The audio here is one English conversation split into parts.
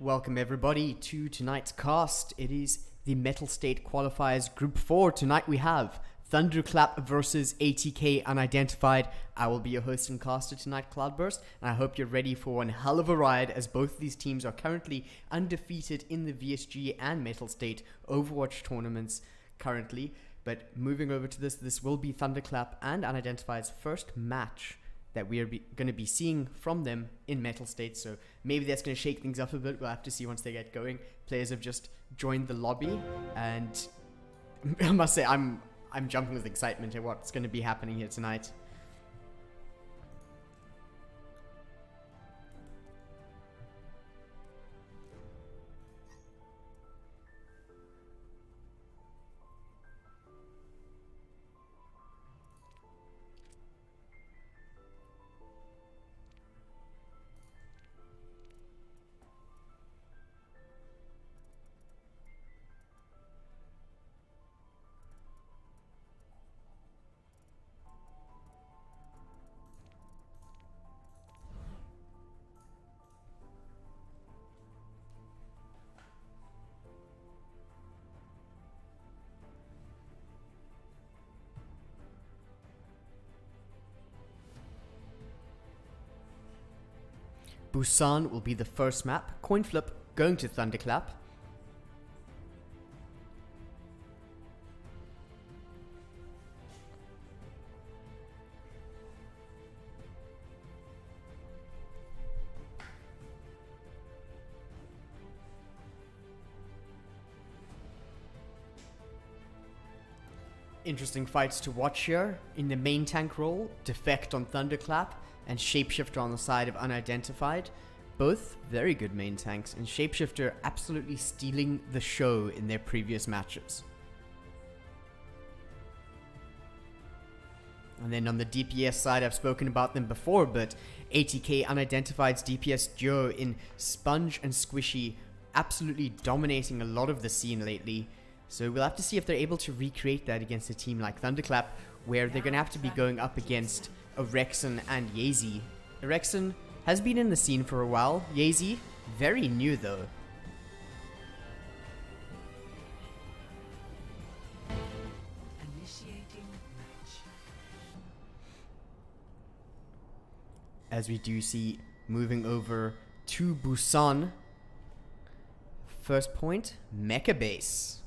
Welcome everybody to tonight's cast. It is the Mettlestate Qualifiers Group 4. Tonight we have Thunderclap versus ATK.unIdentified. I will be your host and caster tonight, Cloudburst, and I hope you're ready for one hell of a ride, as both these teams are currently undefeated in the VSG and Mettlestate Overwatch tournaments currently. But moving over to this will be Thunderclap and Unidentified's first match that we are going to be seeing from them in Mettlestate, so maybe that's going to shake things up a bit. We'll have to see once they get going. Players have just joined the lobby, and I must say I'm jumping with excitement at what's going to be happening here tonight. Busan will be the first map. Coin flip going to Thunderclap. Interesting fights to watch here. In the main tank role, Defect on Thunderclap and Shapeshifter on the side of Unidentified. Both very good main tanks, and Shapeshifter absolutely stealing the show in their previous matches. And then on the DPS side, I've spoken about them before, but ATK.unIdentified's DPS duo in Sponge and Squishy absolutely dominating a lot of the scene lately. So we'll have to see if they're able to recreate that against a team like Thunderclap, where they're going to have to be going up against Orexon and Yazy. Orexon has been in the scene for a while. Yazy, very new though. Initiating match. As we do see, moving over to Busan. First point, Mecha Base.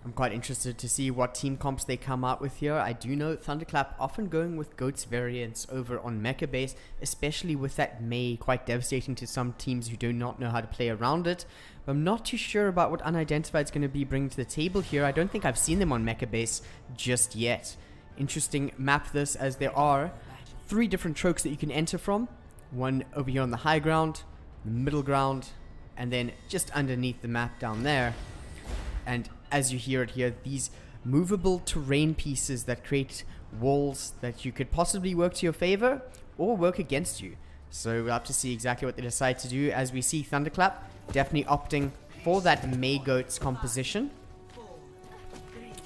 I'm quite interested to see what team comps they come out with here. I do know Thunderclap often going with Goat's variants over on Mecha base, especially with that Mei, quite devastating to some teams who do not know how to play around it. But I'm not too sure about what Unidentified is going to be bringing to the table here. I don't think I've seen them on Mecha base just yet. Interesting map this, as there are 3 different tropes that you can enter from. One over here on the high ground, the middle ground, and then just underneath the map down there. And as you hear it here, these movable terrain pieces that create walls that you could possibly work to your favor or work against you. So we'll have to see exactly what they decide to do, as we see Thunderclap definitely opting for that Mei Goats composition.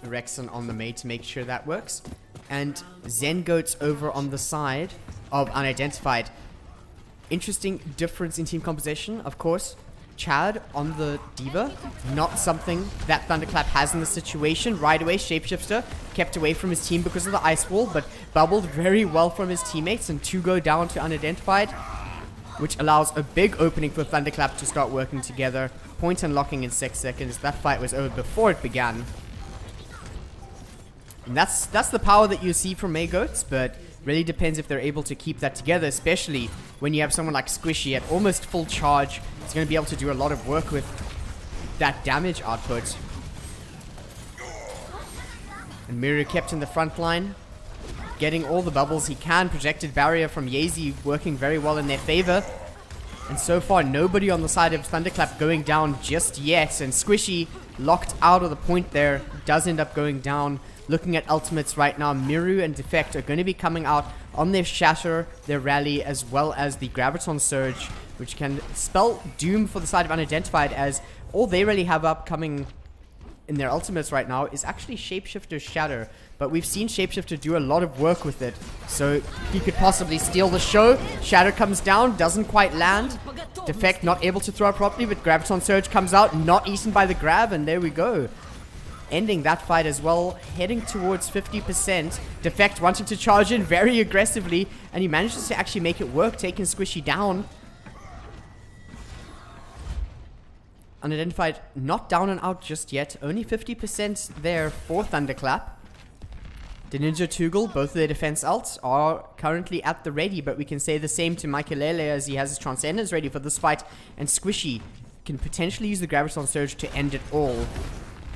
Rexon on the Mei to make sure that works. And Zen Goats over on the side of Unidentified. Interesting difference in team composition, of course. Chad on the D.Va, not something that Thunderclap has in the situation. Right away, Shapeshifter kept away from his team because of the ice wall, but bubbled very well from his teammates, and 2 go down to Unidentified, which allows a big opening for Thunderclap to start working together. Point unlocking in 6 seconds. That fight was over before it began. And that's the power that you see from Mei Goats, but really depends if they're able to keep that together, especially when you have someone like Squishy at almost full charge. It's going to be able to do a lot of work with that damage output. And Miru kept in the front line, getting all the bubbles he can. Projected barrier from Yazy working very well in their favor. And so far, nobody on the side of Thunderclap going down just yet. And Squishy locked out of the point there, does end up going down. Looking at ultimates right now, Miru and Defect are going to be coming out on their Shatter, their Rally, as well as the Graviton Surge, which can spell doom for the side of Unidentified, as all they really have upcoming in their ultimates right now is actually Shapeshifter's Shatter. But we've seen Shapeshifter do a lot of work with it, so he could possibly steal the show. Shatter comes down, doesn't quite land. Defect not able to throw it properly, but Graviton Surge comes out, not eaten by the grab, and there we go. Ending that fight as well, heading towards 50%. Defect wanting to charge in very aggressively, and he manages to actually make it work, taking Squishy down. Unidentified not down and out just yet, only 50% there for Thunderclap. The Ninja Tugel, both of their defense ults are currently at the ready, but we can say the same to Michaelele, as he has his Transcendence ready for this fight, and Squishy can potentially use the Graviton Surge to end it all.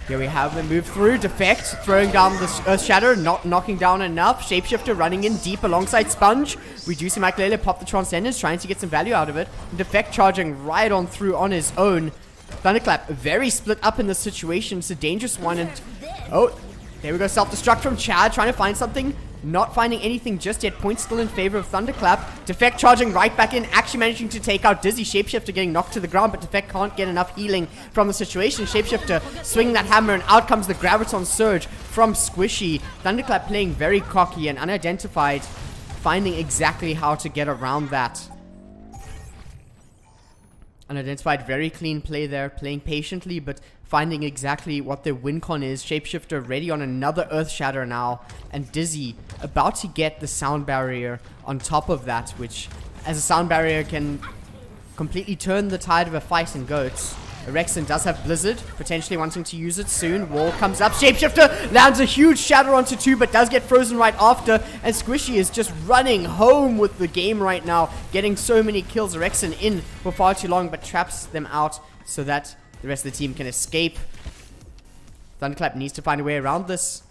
Here we have the move through. Defect throwing down the Earth Shatter, not knocking down enough. Shapeshifter running in deep alongside Sponge. We do see Michaelele pop the Transcendence, trying to get some value out of it. Defect charging right on through on his own. Thunderclap very split up in this situation. It's a dangerous one, and oh, there we go. Self-destruct from Chad, trying to find something. Not finding anything just yet. Point still in favor of Thunderclap. Defect charging right back in, actually managing to take out Dizzy. Shapeshifter getting knocked to the ground, but Defect can't get enough healing from the situation. Shapeshifter swinging that hammer, and out comes the Graviton Surge from Squishy. Thunderclap playing very cocky, and Unidentified finding exactly how to get around that. Unidentified, very clean play there, playing patiently, but finding exactly what their win con is. Shapeshifter ready on another Earth Shatter now, and Dizzy about to get the sound barrier on top of that, which, as a sound barrier, can completely turn the tide of a fight in Goats. Rexon does have Blizzard, potentially wanting to use it soon. Wall comes up, Shapeshifter lands a huge shatter onto 2, but does get frozen right after, and Squishy is just running home with the game right now, getting so many kills. Rexon in for far too long, but traps them out so that the rest of the team can escape. Thunderclap needs to find a way around this.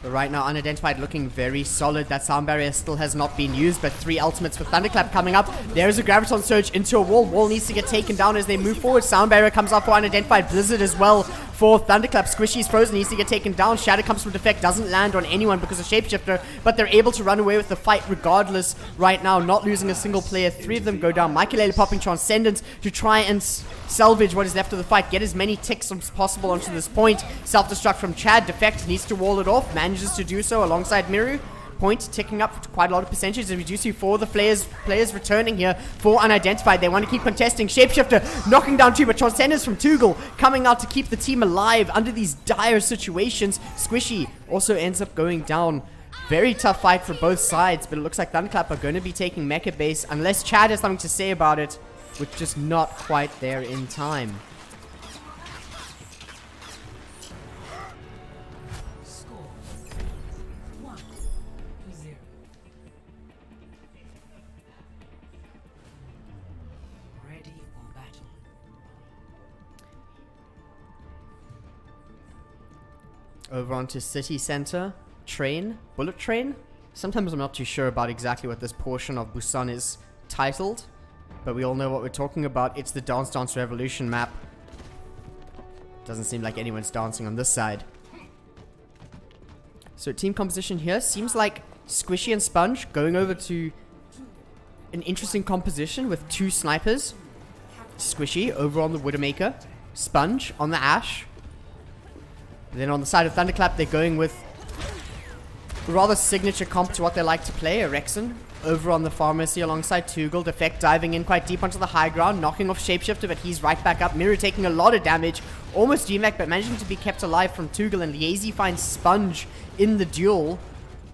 But right now, Unidentified looking very solid. That sound barrier still has not been used, but 3 ultimates for Thunderclap coming up. There's a Graviton Surge into a wall. Wall needs to get taken down as they move forward. Sound barrier comes up for Unidentified. Blizzard as well for Thunderclap. Squishy's frozen, needs to get taken down. Shatter comes from Defect, doesn't land on anyone because of Shapeshifter, but they're able to run away with the fight regardless right now, not losing a single player. 3 of them go down. Michaelele popping Transcendence to try and salvage what is left of the fight, get as many ticks as possible onto this point. Self-destruct from Chad. Defect needs to wall it off, manages to do so alongside Miru. Point ticking up to quite a lot of percentages, and we do see 4 of the players returning here for Unidentified. They want to keep contesting. Shapeshifter knocking down 2, but Transcendence from Tugel coming out to keep the team alive under these dire situations. Squishy also ends up going down. Very tough fight for both sides, but it looks like Thunderclap are going to be taking Mecha Base unless Chad has something to say about it, which is just not quite there in time. Over onto City Center. Train? Bullet Train? Sometimes I'm not too sure about exactly what this portion of Busan is titled, but we all know what we're talking about. It's the Dance Dance Revolution map. Doesn't seem like anyone's dancing on this side. So team composition here seems like Squishy and Sponge going over to an interesting composition with two snipers. Squishy over on the Widowmaker. Sponge on the Ashe. Then on the side of Thunderclap, they're going with a rather signature comp to what they like to play. Erexon over on the Pharmacy alongside Tugel. Defect diving in quite deep onto the high ground, knocking off Shapeshifter, but he's right back up. Miru taking a lot of damage, almost GMAC, but managing to be kept alive from Tugel. And Liazy finds Sponge in the duel,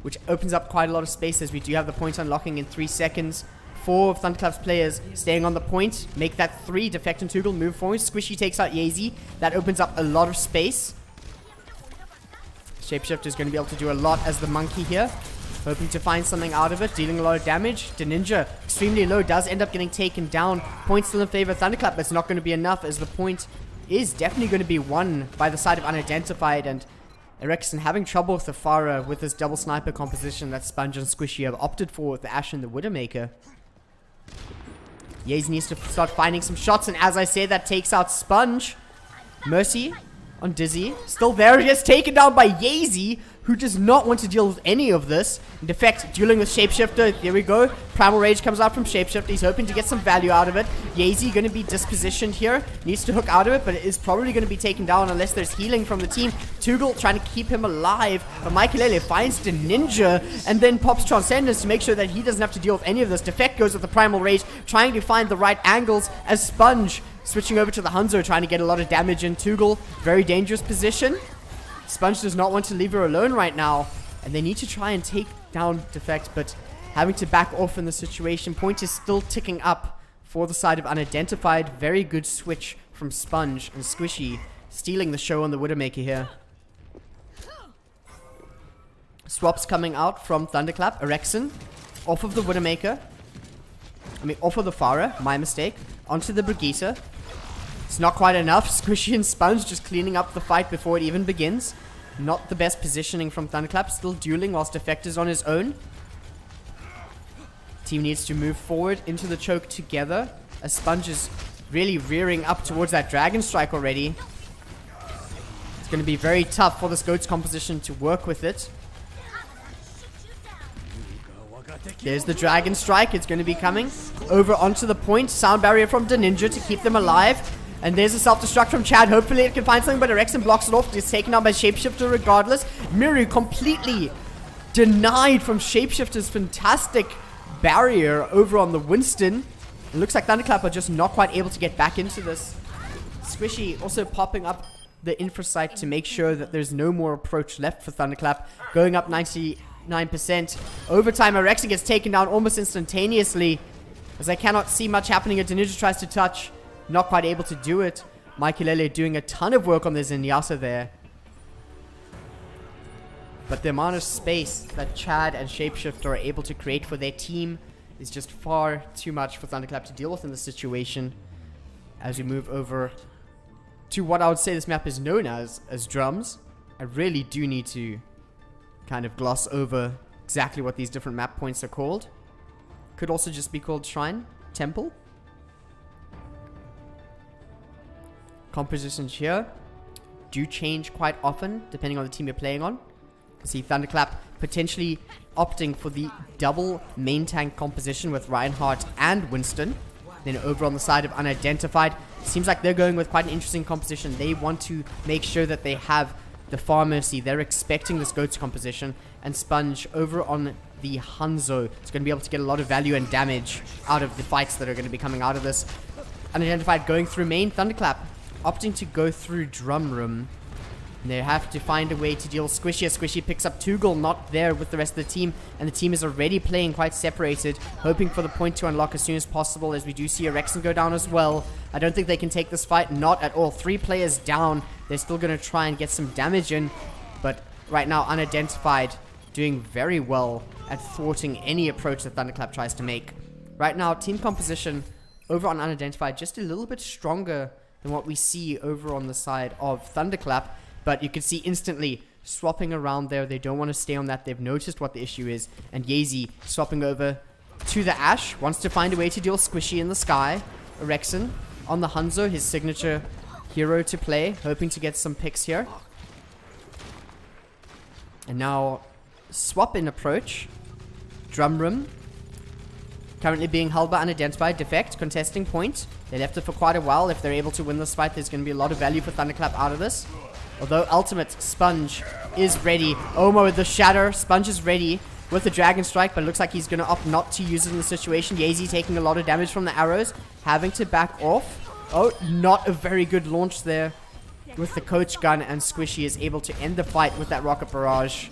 which opens up quite a lot of space as we do have the point unlocking in 3 seconds. 4 of Thunderclap's players staying on the point. Make that 3. Defect and Tugel move forward. Squishy takes out Yazy. That opens up a lot of space. Shapeshifter is going to be able to do a lot as the monkey here. Hoping to find something out of it. Dealing a lot of damage. The Ninja extremely low. Does end up getting taken down. Point still in favor of Thunderclap, but it's not going to be enough as the point is definitely going to be won by the side of Unidentified. And Erexon having trouble with the Pharah with this double sniper composition that Sponge and Squishy have opted for with the Ashe and the Widowmaker. Yaze needs to start finding some shots, and as I say, that takes out Sponge. Mercy on Dizzy. Still there. Just taken down by Yazy, who does not want to deal with any of this. Defect dueling with Shapeshifter. Here we go. Primal Rage comes out from Shapeshifter. He's hoping to get some value out of it. Yazy going to be dispositioned here. Needs to hook out of it, but it is probably going to be taken down unless there's healing from the team. Tugel trying to keep him alive, but Michaelele finds the Ninja and then pops Transcendence to make sure that he doesn't have to deal with any of this. Defect goes with the Primal Rage, trying to find the right angles as Sponge switching over to the Hanzo, trying to get a lot of damage in. Tugel, very dangerous position. Sponge does not want to leave her alone right now, and they need to try and take down Defect, but having to back off in the situation. Point is still ticking up for the side of Unidentified. Very good switch from Sponge, and Squishy stealing the show on the Widowmaker here. Swaps coming out from Thunderclap. Erexon off of the Widowmaker. Off of the Pharah, my mistake. Onto the Brigitte. It's not quite enough. Squishy and Sponge just cleaning up the fight before it even begins. Not the best positioning from Thunderclap. Still dueling whilst Defect is on his own. Team needs to move forward into the choke together, as Sponge is really rearing up towards that Dragon Strike already. It's going to be very tough for this Goat's composition to work with it. There's the Dragon Strike. It's going to be coming over onto the point. Sound barrier from the Ninja to keep them alive. And there's a self-destruct from Chad. Hopefully it can find something, but Erexon blocks it off. It's taken down by Shapeshifter regardless. Miru completely denied from Shapeshifter's fantastic barrier over on the Winston. It looks like Thunderclap are just not quite able to get back into this. Squishy also popping up the infrasight to make sure that there's no more approach left for Thunderclap. Going up 99%. Overtime, Erexon gets taken down almost instantaneously, as I cannot see much happening. A Ninja tries to touch. Not quite able to do it. Michaelele doing a ton of work on the Zenyatta there. But the amount of space that Chad and Shapeshifter are able to create for their team is just far too much for Thunderclap to deal with in this situation. As we move over to what I would say this map is known as drums. I really do need to kind of gloss over exactly what these different map points are called. Could also just be called Shrine, Temple. Compositions here do change quite often depending on the team you're playing on. You can see Thunderclap potentially opting for the double main tank composition with Reinhardt and Winston. Then over on the side of Unidentified, seems like they're going with quite an interesting composition. They want to make sure that they have the Pharmacy. They're expecting this Goat's composition. And Sponge over on the Hanzo is going to be able to get a lot of value and damage out of the fights that are going to be coming out of this. Unidentified going through main. Thunderclap opting to go through Drum Room. And they have to find a way to deal Squishy. Squishy picks up Tugel, not there with the rest of the team. And the team is already playing quite separated, hoping for the point to unlock as soon as possible, as we do see a Rexen go down as well. I don't think they can take this fight, not at all. 3 players down. They're still going to try and get some damage in. But right now, Unidentified doing very well at thwarting any approach that Thunderclap tries to make. Right now, team composition over on Unidentified just a little bit stronger than what we see over on the side of Thunderclap. But you can see instantly swapping around there. They don't want to stay on that. They've noticed what the issue is. And Yeezy swapping over to the Ash. Wants to find a way to deal Squishy in the sky. Rexen on the Hanzo, his signature hero to play. Hoping to get some picks here. And now swap in approach. Drum Room. Currently being held by Unidentified. Defect, contesting point. They left it for quite a while. If they're able to win this fight, there's going to be a lot of value for Thunderclap out of this. Although ultimate, Sponge is ready. Omo with the Shatter. Sponge is ready with the Dragon Strike, but it looks like he's going to opt not to use it in the situation. Yeezy taking a lot of damage from the arrows. Having to back off. Oh, not a very good launch there with the Coach Gun, and Squishy is able to end the fight with that Rocket Barrage.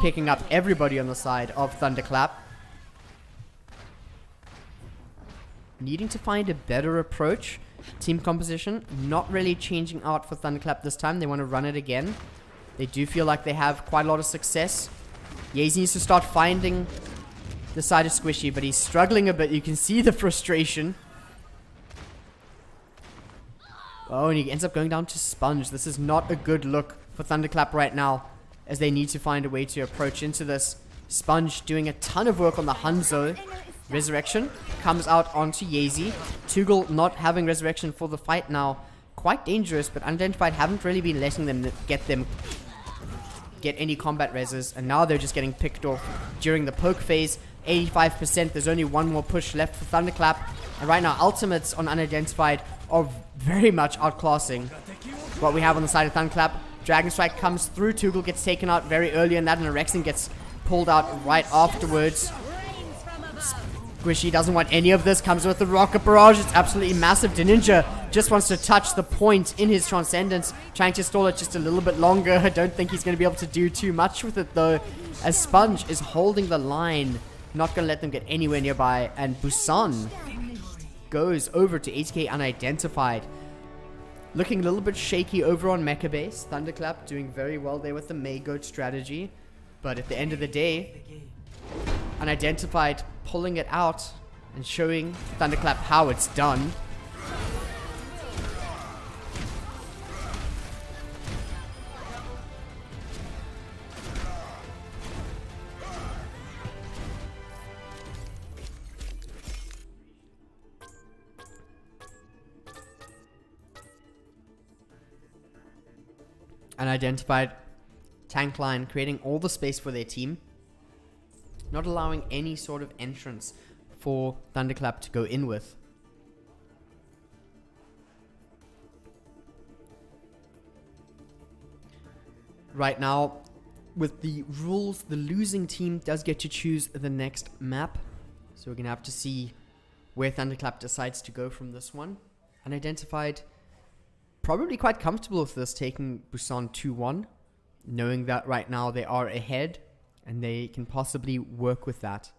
Picking up everybody on the side of Thunderclap. Needing to find a better approach. Team composition not really changing out for Thunderclap this time. They want to run it again. They do feel like they have quite a lot of success. Yeezy needs to start finding the side of Squishy, but he's struggling a bit. You can see the frustration. Oh, and he ends up going down to Sponge. This is not a good look for Thunderclap right now, as they need to find a way to approach into this. Sponge doing a ton of work on the Hanzo. Resurrection comes out onto Yeezy. Tugel not having Resurrection for the fight now. Quite dangerous, but Unidentified haven't really been letting them get any combat reses. And now they're just getting picked off during the poke phase. 85%. There's only one more push left for Thunderclap. And right now, ultimates on Unidentified are very much outclassing what we have on the side of Thunderclap. Dragon Strike comes through. Tugel gets taken out very early in that, and Rexen gets pulled out right afterwards. Squishy doesn't want any of this. Comes with the Rocket Barrage. It's absolutely massive. Ninja just wants to touch the point in his Transcendence, trying to stall it just a little bit longer. I don't think he's going to be able to do too much with it, though, as Sponge is holding the line. Not going to let them get anywhere nearby. And Busan goes over to ATK.unidentified. Looking a little bit shaky over on Mecha Base. Thunderclap doing very well there with the Maygoat strategy. But at the end of the day, Unidentified pulling it out and showing Thunderclap how it's done. Unidentified tank line, creating all the space for their team, not allowing any sort of entrance for Thunderclap to go in with. Right now, with the rules, the losing team does get to choose the next map. So we're going to have to see where Thunderclap decides to go from this one. Unidentified, probably quite comfortable with this, taking Busan 2-1, knowing that right now they are ahead and they can possibly work with that.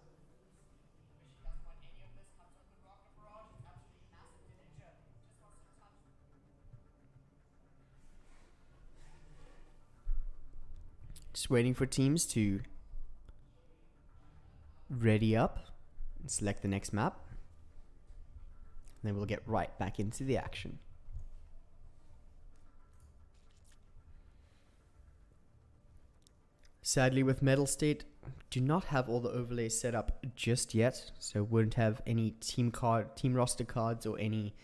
Just waiting for teams to ready up and select the next map. And then we'll get right back into the action. Sadly, with Mettlestate, do not have all the overlays set up just yet, so won't have any team roster cards or any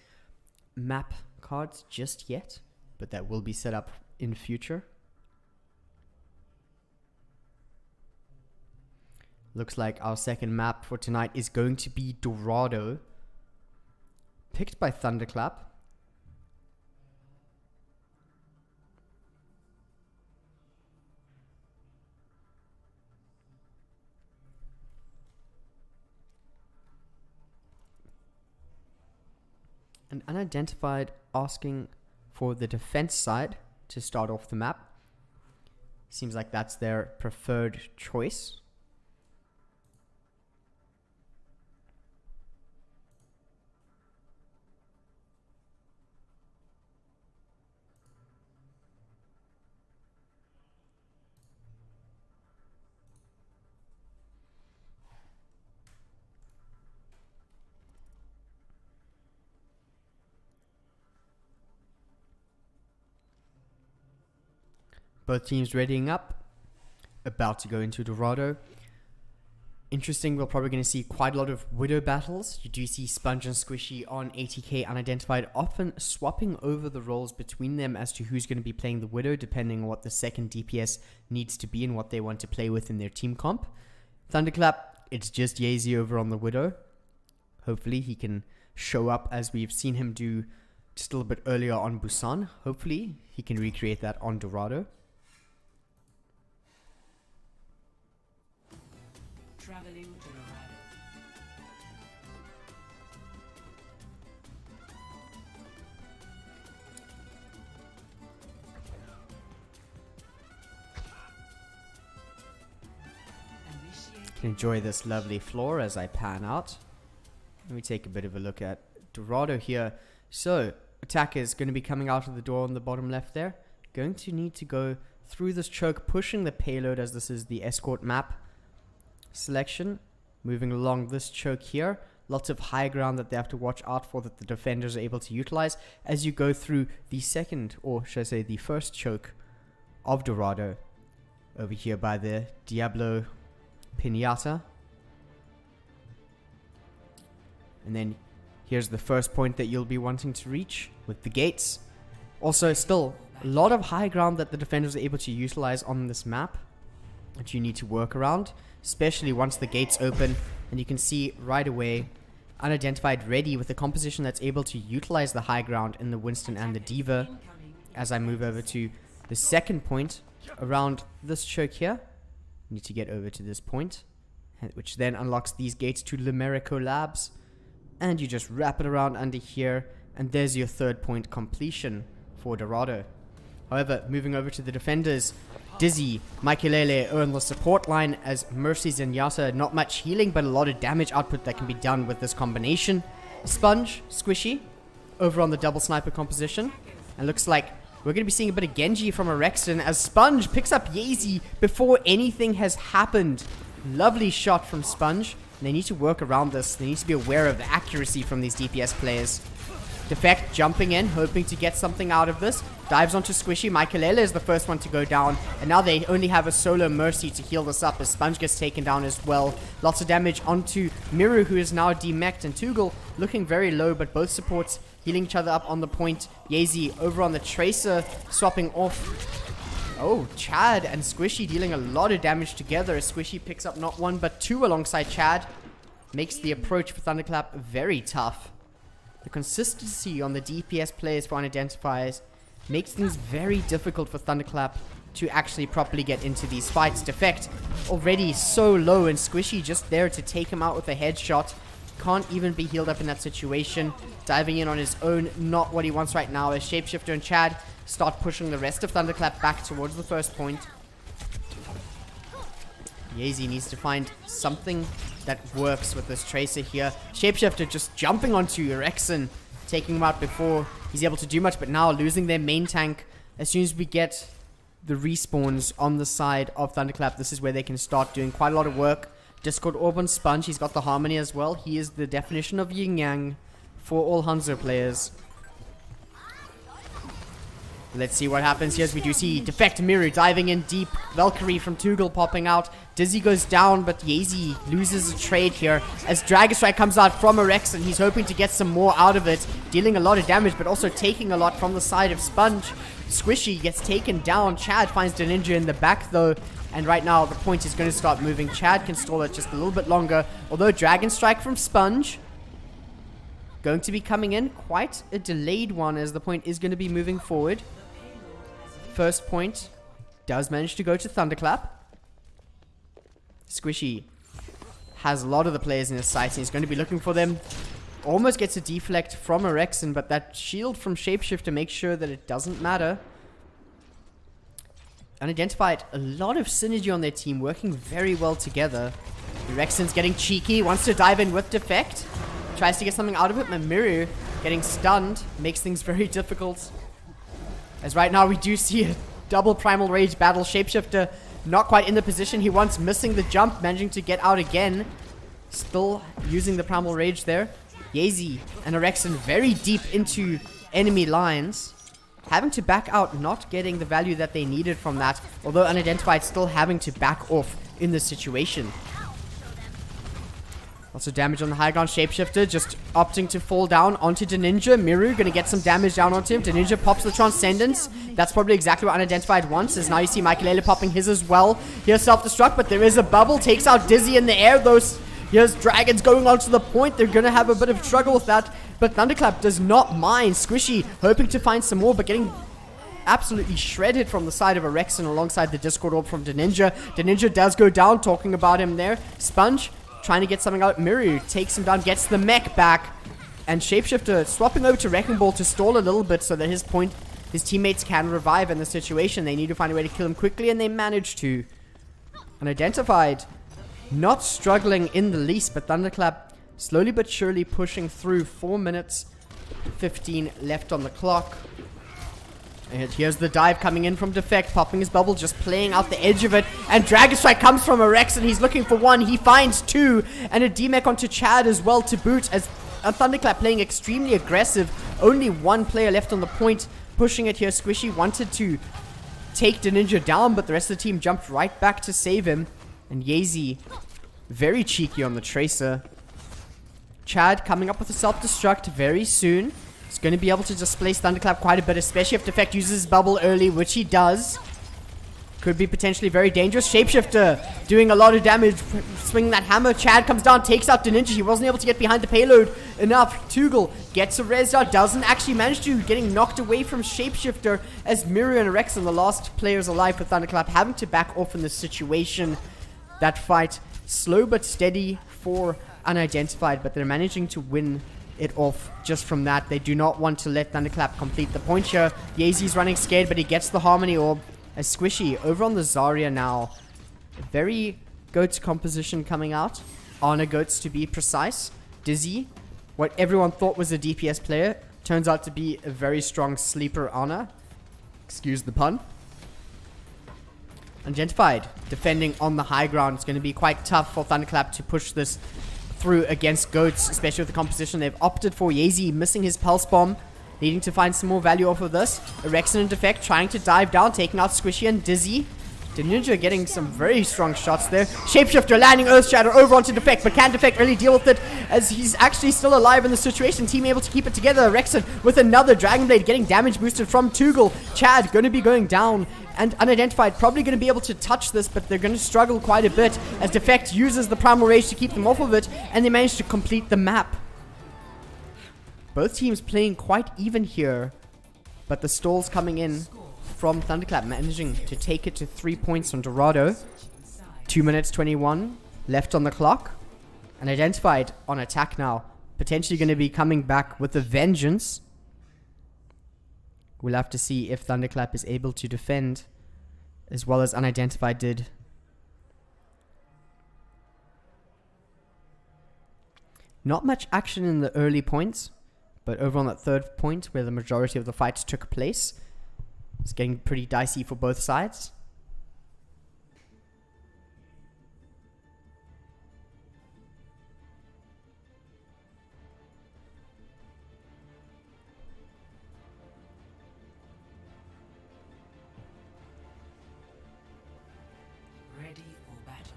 map cards just yet, but that will be set up in future. Looks like our second map for tonight is going to be Dorado, picked by Thunderclap. And Unidentified asking for the defense side to start off the map. Seems like that's their preferred choice. Both teams readying up, about to go into Dorado. Interesting, we're probably going to see quite a lot of Widow battles. You do see Sponge and Squishy on ATK.unIdentified, often swapping over the roles between them as to who's going to be playing the Widow, depending on what the second DPS needs to be and what they want to play with in their team comp. Thunderclap, it's just Yazy over on the Widow. Hopefully he can show up as we've seen him do just a little bit earlier on Busan. Hopefully he can recreate that on Dorado. Traveling to Dorado. Can enjoy this lovely floor as I pan out. Let me take a bit of a look at Dorado here. So, attacker is going to be coming out of the door on the bottom left there. Going to need to go through this choke, pushing the payload as this is the escort map selection. Moving along this choke here. Lots of high ground that they have to watch out for that the defenders are able to utilize as you go through the second, or should I say the first choke of Dorado. Over here by the Diablo Pinata. And then here's the first point that you'll be wanting to reach with the gates. Also, still a lot of high ground that the defenders are able to utilize on this map that you need to work around, especially once the gates open. And you can see right away Unidentified ready with a composition that's able to utilize the high ground in the Winston and the Diva. As I move over to the second point around this choke here, need to get over to this point, which then unlocks these gates to Limerico Labs. And you just wrap it around under here, and there's your third point completion for Dorado. However, moving over to the defenders, Dizzy, Maikelele earn the support line as Mercy's and Yasa. Not much healing, but a lot of damage output that can be done with this combination. Sponge, Squishy, over on the double sniper composition. And looks like we're going to be seeing a bit of Genji from Orexton as Sponge picks up Yazy before anything has happened. Lovely shot from Sponge. And they need to work around this. They need to be aware of the accuracy from these DPS players. Defect jumping in, hoping to get something out of this. Dives onto Squishy. Maikelele is the first one to go down. And now they only have a solo Mercy to heal this up as Sponge gets taken down as well. Lots of damage onto Miru, who is now demeched. And Tugel looking very low, but both supports healing each other up on the point. Yazy over on the Tracer, swapping off. Oh, Chad and Squishy dealing a lot of damage together as Squishy picks up not one but two alongside Chad. Makes the approach for Thunderclap very tough. The consistency on the DPS players for Unidentifiers makes things very difficult for Thunderclap to actually properly get into these fights. Defect already so low and Squishy just there to take him out with a headshot. Can't even be healed up in that situation. Diving in on his own, not what he wants right now as Shapeshifter and Chad start pushing the rest of Thunderclap back towards the first point. Yazy needs to find something that works with this Tracer here. Shapeshifter just jumping onto Orexton, taking him out before he's able to do much, but now losing their main tank. As soon as we get the respawns on the side of Thunderclap, this is where they can start doing quite a lot of work. Discord Orb on Sponge, he's got the Harmony as well. He is the definition of Yin Yang for all Hanzo players. Let's see what happens here as we do see Defect Miru diving in deep. Valkyrie from Tugel popping out. Dizzy goes down, but Yazy loses a trade here as Dragon Strike comes out from Orexton. He's hoping to get some more out of it, dealing a lot of damage, but also taking a lot from the side of Sponge. Squishy gets taken down. Chad finds the ninja in the back though, and right now the point is going to start moving. Chad can stall it just a little bit longer, although Dragon Strike from Sponge going to be coming in. Quite a delayed one as the point is going to be moving forward. First point does manage to go to Thunderclap. Squishy has a lot of the players in his sights and he's going to be looking for them. Almost gets a deflect from Orexton, but that shield from Shapeshifter makes sure that it doesn't matter. Unidentified, a lot of synergy on their team, working very well together. Rexon's getting cheeky, wants to dive in with Defect. Tries to get something out of it, but Miru getting stunned makes things very difficult. As right now we do see a double Primal Rage battle. Shapeshifter not quite in the position he wants, missing the jump, managing to get out again. Still using the Primal Rage there. Yazy and Rexon very deep into enemy lines. Having to back out, not getting the value that they needed from that. Although Unidentified still having to back off in this situation. Also damage on the high ground. Shapeshifter just opting to fall down onto Deninja. Miru gonna get some damage down onto him. Deninja pops the Transcendence. That's probably exactly what Unidentified wants, as now you see Michaelele popping his as well. Here's self-destruct, but there is a bubble. Takes out Dizzy in the air. Here's Dragons going onto the point. They're gonna have a bit of struggle with that, but Thunderclap does not mind. Squishy hoping to find some more, but getting absolutely shredded from the side of Rexon alongside the Discord Orb from Deninja. Deninja does go down, talking about him there. Sponge trying to get something out. Miru takes him down, gets the mech back. And Shapeshifter swapping over to Wrecking Ball to stall a little bit so that his teammates can revive in the situation. They need to find a way to kill him quickly, and they manage to. Unidentified, not struggling in the least, but Thunderclap slowly but surely pushing through. 4 minutes 15 left on the clock. And here's the dive coming in from Defect, popping his bubble, just playing out the edge of it. And Dragon Strike comes from Rex, and he's looking for one. He finds two, and a D-Mech onto Chad as well to boot, as Thunderclap playing extremely aggressive. Only one player left on the point, pushing it here. Squishy wanted to take Deninja down, but the rest of the team jumped right back to save him. And Yazy, very cheeky on the Tracer. Chad coming up with a self-destruct very soon. He's going to be able to displace Thunderclap quite a bit, especially if Defect uses his bubble early, which he does. Could be potentially very dangerous. Shapeshifter doing a lot of damage, swinging that hammer. Chad comes down, takes out Deninja. He wasn't able to get behind the payload enough. Tugel gets a res out, doesn't actually manage to, getting knocked away from Shapeshifter, as Miru and Rexon, the last players alive for Thunderclap, having to back off in this situation. That fight, slow but steady for Unidentified, but they're managing to win it off just from that. They do not want to let Thunderclap complete the point here. Yazy's running scared, but he gets the Harmony Orb. As Squishy over on the Zarya now. Very Goats composition coming out. Ana Goats to be precise. Dizzy, what everyone thought was a DPS player, turns out to be a very strong sleeper Ana. Excuse the pun. Unidentified, defending on the high ground. It's going to be quite tough for Thunderclap to push this through against Goats, especially with the composition they've opted for. Yazy missing his Pulse Bomb, needing to find some more value off of this. Rexon and Defect trying to dive down, taking out Squishy and Dizzy. Deninja getting some very strong shots there. Shapeshifter landing Earth Shatter over onto Defect, but can Defect really deal with it, as he's actually still alive in the situation. Team able to keep it together. Rexon with another Dragon Blade, getting damage boosted from Tugel. Chad going to be going down, and Unidentified probably going to be able to touch this, but they're going to struggle quite a bit as Defect uses the Primal Rage to keep them off of it, and they manage to complete the map. Both teams playing quite even here, but the stalls coming in from Thunderclap, managing to take it to 3 points on Dorado. 2 minutes 21 left on the clock. Unidentified on attack now, potentially going to be coming back with a vengeance. We'll have to see if Thunderclap is able to defend as well as Unidentified did. Not much action in the early points, but over on that third point where the majority of the fights took place, it's getting pretty dicey for both sides. Ready for battle.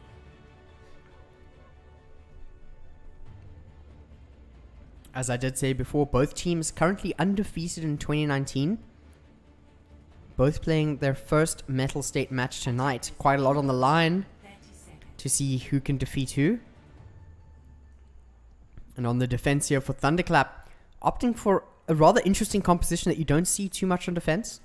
As I did say before, both teams currently undefeated in 2019. Both playing their first Mettlestate match tonight. Quite a lot on the line to see who can defeat who. And on the defense here for Thunderclap, opting for a rather interesting composition that you don't see too much on defense.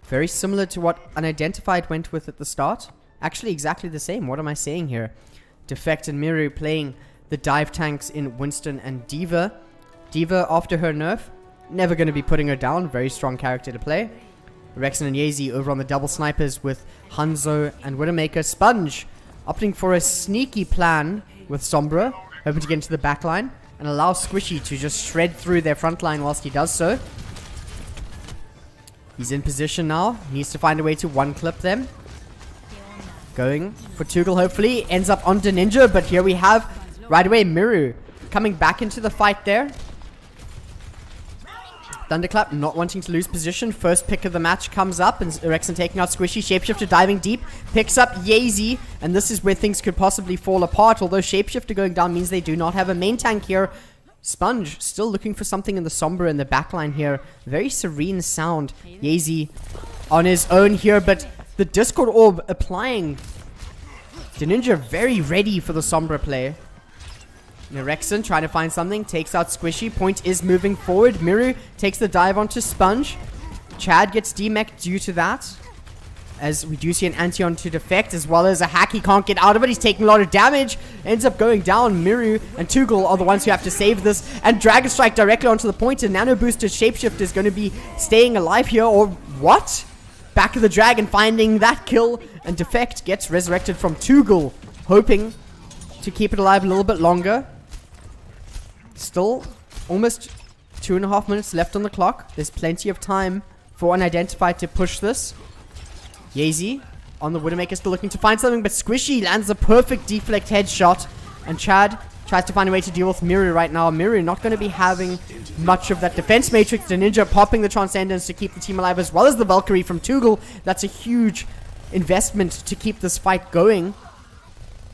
Very similar to what Unidentified went with at the start. Actually exactly the same. What am I saying here? Defect and Miru playing the dive tanks in Winston and D.Va. D.Va, after her nerf, never going to be putting her down. Very strong character to play. Rexon and Yazy over on the double snipers with Hanzo and Widowmaker. Sponge opting for a sneaky plan with Sombra, hoping to get into the back line and allow Squishy to just shred through their front line whilst he does so. He's in position now. Needs to find a way to one-clip them. Going for Tugel, hopefully. Ends up on Ninja, but here we have, right away, Miru coming back into the fight there. Thunderclap not wanting to lose position. First pick of the match comes up, and Rexon taking out Squishy. Shapeshifter diving deep, picks up Yazy, and this is where things could possibly fall apart. Although Shapeshifter going down means they do not have a main tank here. Sponge still looking for something in the Sombra in the backline here. Very serene sound. Yazy on his own here, but the Discord Orb applying. Ninja very ready for the Sombra play. Rexon trying to find something, takes out Squishy. Point is moving forward. Miru takes the dive onto Sponge. Chad gets demeched due to that, as we do see an anti onto Defect, as well as a hack. He can't get out of it. He's taking a lot of damage. Ends up going down. Miru and Tugel are the ones who have to save this. And Dragon Strike directly onto the point. And Nano Boosted Shapeshifter is going to be staying alive here. Or what? Back of the Dragon finding that kill. And Defect gets resurrected from Tugel, hoping to keep it alive a little bit longer. Still almost 2.5 minutes left on the clock. There's plenty of time for Unidentified to push this. Yazy on the Widowmaker, still looking to find something, but Squishy lands a perfect deflect headshot, and Chad tries to find a way to deal with Miru right now. Miru not going to be having much of that defense matrix. The Ninja popping the Transcendence to keep the team alive, as well as the Valkyrie from Tugel. That's a huge investment to keep this fight going.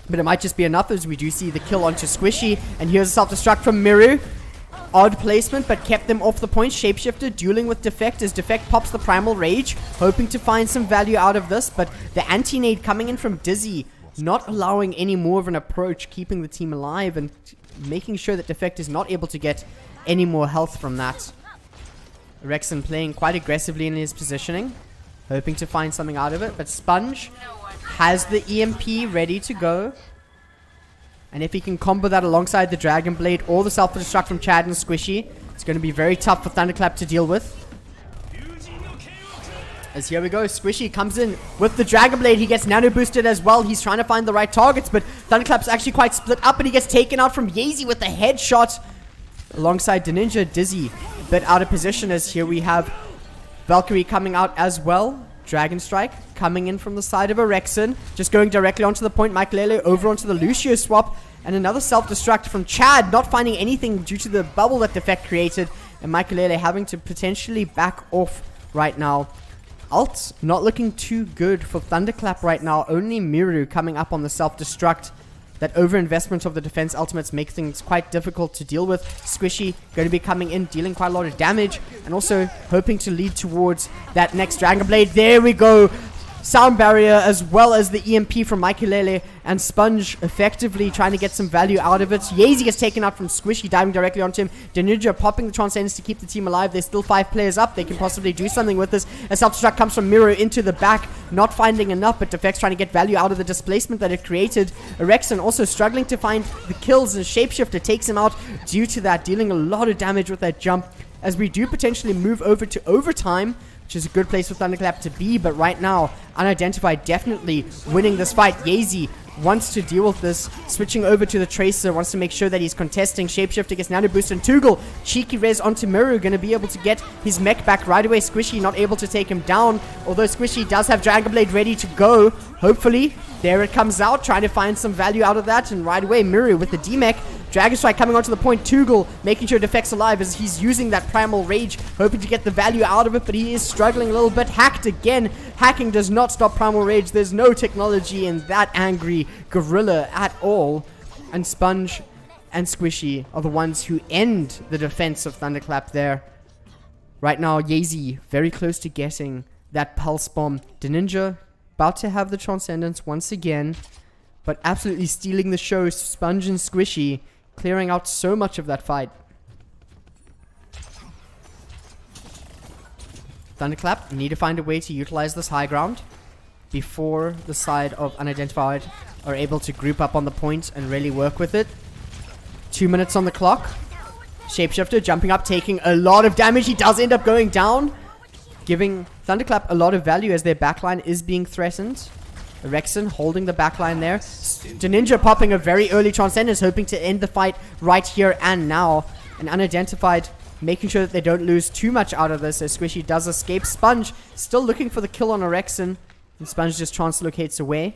But it might just be enough, as we do see the kill onto Squishy. And here's a self-destruct from Miru. Odd placement, but kept them off the point. Shapeshifter dueling with Defect as Defect pops the Primal Rage, hoping to find some value out of this. But the anti-nade coming in from Dizzy, not allowing any more of an approach, keeping the team alive and making sure that Defect is not able to get any more health from that. Rexon playing quite aggressively in his positioning, hoping to find something out of it. But Sponge has the EMP ready to go. And if he can combo that alongside the Dragon Blade or the self-destruct from Chad and Squishy, it's going to be very tough for Thunderclap to deal with. As here we go, Squishy comes in with the Dragon Blade. He gets nano boosted as well. He's trying to find the right targets, but Thunderclap's actually quite split up, and he gets taken out from Yazy with the headshot alongside Ninja. Dizzy a bit out of position, as here we have Valkyrie coming out as well. Dragon Strike coming in from the side of Rexon, just going directly onto the point. Michaelele over onto the Lucio swap, and another self-destruct from Chad, not finding anything due to the bubble that Defect created, and Michaelele having to potentially back off right now. Ult not looking too good for Thunderclap right now. Only Miru coming up on the self-destruct. That overinvestment of the defense ultimates make things quite difficult to deal with. Squishy going to be coming in, dealing quite a lot of damage, and also hoping to lead towards that next Dragon Blade. There we go. Sound barrier as well as the EMP from Michaelele, and Sponge effectively trying to get some value out of it. Yazy gets taken out from Squishy, diving directly onto him. Ninja popping the Transcendence to keep the team alive. There's still 5 players up. They can possibly do something with this. A self-destruct comes from Miro into the back, not finding enough, but Defect's trying to get value out of the displacement that it created. Rexon also struggling to find the kills, and Shapeshifter takes him out due to that, dealing a lot of damage with that jump, as we do potentially move over to overtime, which is a good place for Thunderclap to be. But right now, Unidentified definitely winning this fight. Yazy wants to deal with this, switching over to the Tracer, wants to make sure that he's contesting. Shapeshifter gets nano boost, and Tugel, cheeky res onto Miru, going to be able to get his mech back right away. Squishy not able to take him down, although Squishy does have Dragon Blade ready to go. Hopefully, there it comes out, trying to find some value out of that, and right away, Miru with the D-Mech. Dragon Strike coming onto the point. Tugel making sure Defect's alive as he's using that Primal Rage, hoping to get the value out of it, but he is struggling a little bit. Hacked again. Hacking does not stop Primal Rage. There's no technology in that angry gorilla at all. And Sponge and Squishy are the ones who end the defense of Thunderclap there. Right now, Yazy very close to getting that Pulse Bomb. Ninja about to have the Transcendence once again, but absolutely stealing the show. Sponge and Squishy clearing out so much of that fight. Thunderclap need to find a way to utilize this high ground before the side of Unidentified are able to group up on the point and really work with it. 2 minutes on the clock. Shapeshifter jumping up, taking a lot of damage. He does end up going down. giving Thunderclap a lot of value as their backline is being threatened. Rexon holding the backline there. Ninja popping a very early Transcendence, hoping to end the fight right here and now. And Unidentified making sure that they don't lose too much out of this as Squishy does escape. Sponge still looking for the kill on Rexon, and Sponge just translocates away.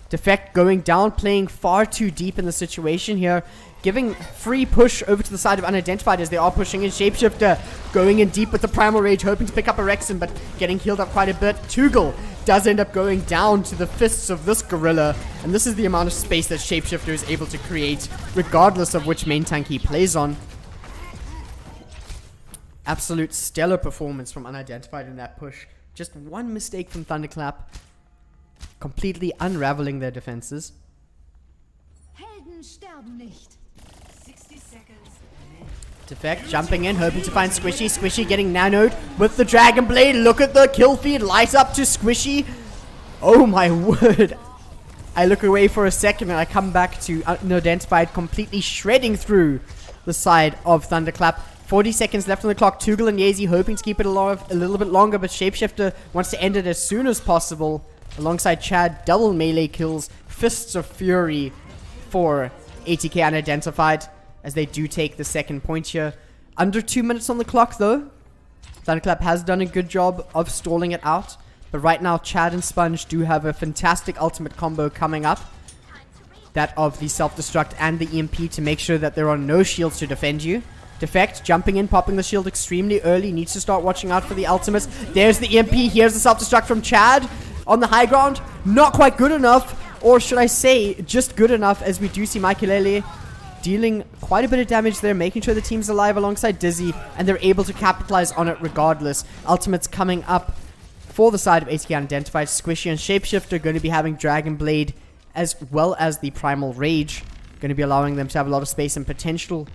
Defect going down, playing far too deep in the situation here, giving free push over to the side of Unidentified as they are pushing in. Shapeshifter going in deep with the Primal Rage, hoping to pick up a Rexon, but getting healed up quite a bit. Tugel does end up going down to the fists of this gorilla, and this is the amount of space that Shapeshifter is able to create, regardless of which main tank he plays on. Absolute stellar performance from Unidentified in that push. Just one mistake from Thunderclap, completely unraveling their defenses. Helden sterben nicht. 60 seconds. Defect jumping in, hoping to find Squishy. Squishy getting nanoed with the Dragon Blade. Look at the kill feed, light up to Squishy. Oh my word. I look away for a second and I come back to Unidentified completely shredding through the side of Thunderclap. 40 seconds left on the clock. Tugel and Yazy hoping to keep it alive a little bit longer, but Shapeshifter wants to end it as soon as possible. Alongside Chad, double melee kills, Fists of Fury for ATK Unidentified as they do take the second point here. Under 2 minutes on the clock though. Thunderclap has done a good job of stalling it out, but right now Chad and Sponge do have a fantastic ultimate combo coming up. That of the self-destruct and the EMP to make sure that there are no shields to defend you. Defect jumping in, popping the shield extremely early, needs to start watching out for the ultimates. There's the EMP, here's the self-destruct from Chad. On the high ground, not quite good enough, or should I say, just good enough, as we do see Maikelele dealing quite a bit of damage there, making sure the team's alive alongside Dizzy, and they're able to capitalize on it regardless. Ultimates coming up for the side of ATK Unidentified. Squishy and Shapeshifter going to be having Dragon Blade as well as the Primal Rage, going to be allowing them to have a lot of space and potential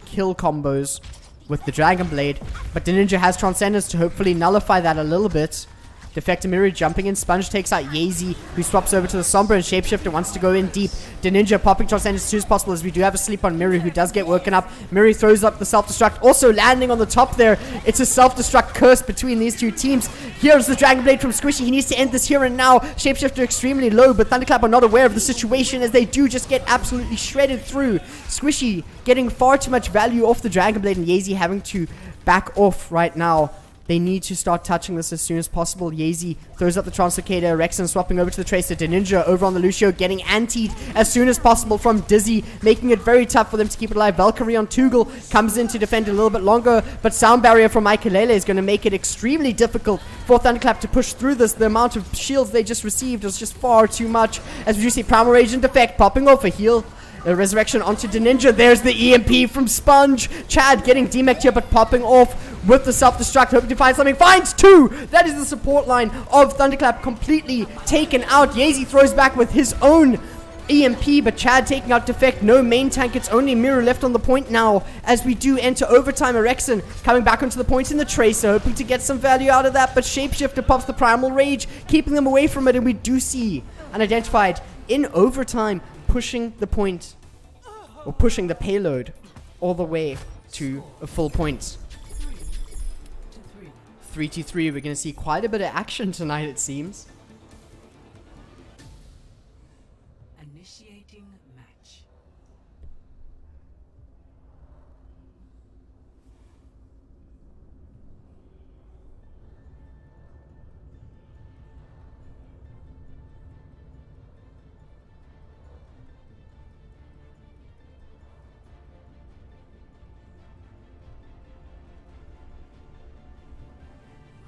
kill combos with the Dragon Blade, but the Ninja has Transcendence to hopefully nullify that a little bit. Defect and Miru jumping in. Sponge takes out Yazy, who swaps over to the Sombra, and Shapeshifter wants to go in deep. The Ninja popping Transcendence as soon as possible, as we do have a sleep on Miru, who does get woken up. Miru throws up the self-destruct, also landing on the top there. It's a self-destruct curse between these two teams. Here's the Dragon Blade from Squishy. He needs to end this here and now. Shapeshifter extremely low, but Thunderclap are not aware of the situation as they do just get absolutely shredded through. Squishy getting far too much value off the Dragon Blade, and Yazy having to back off right now. They need to start touching this as soon as possible. Yazy throws up the Translocator. Rexon swapping over to the Tracer. Ninja over on the Lucio, getting antied as soon as possible from Dizzy, making it very tough for them to keep it alive. Valkyrie on Tugel comes in to defend a little bit longer, but Sound Barrier from Maikelele is going to make it extremely difficult for Thunderclap to push through this. The amount of shields they just received was just far too much, as we do see Primal Rage and Defect popping off a heal. A resurrection onto the Ninja. There's the EMP from Sponge. Chad getting demeched here, but popping off with the self-destruct, hoping to find something. Finds two! That is the support line of Thunderclap completely taken out. Yazy throws back with his own EMP, but Chad taking out Defect. No main tank. It's only Miru left on the point now, as we do enter overtime. Erexon coming back onto the point in the Tracer, hoping to get some value out of that, but Shapeshifter pops the Primal Rage, keeping them away from it, and we do see Unidentified in overtime pushing the point, or pushing the payload all the way to a full point. 3-3. We're going to see quite a bit of action tonight, it seems. Initiating match.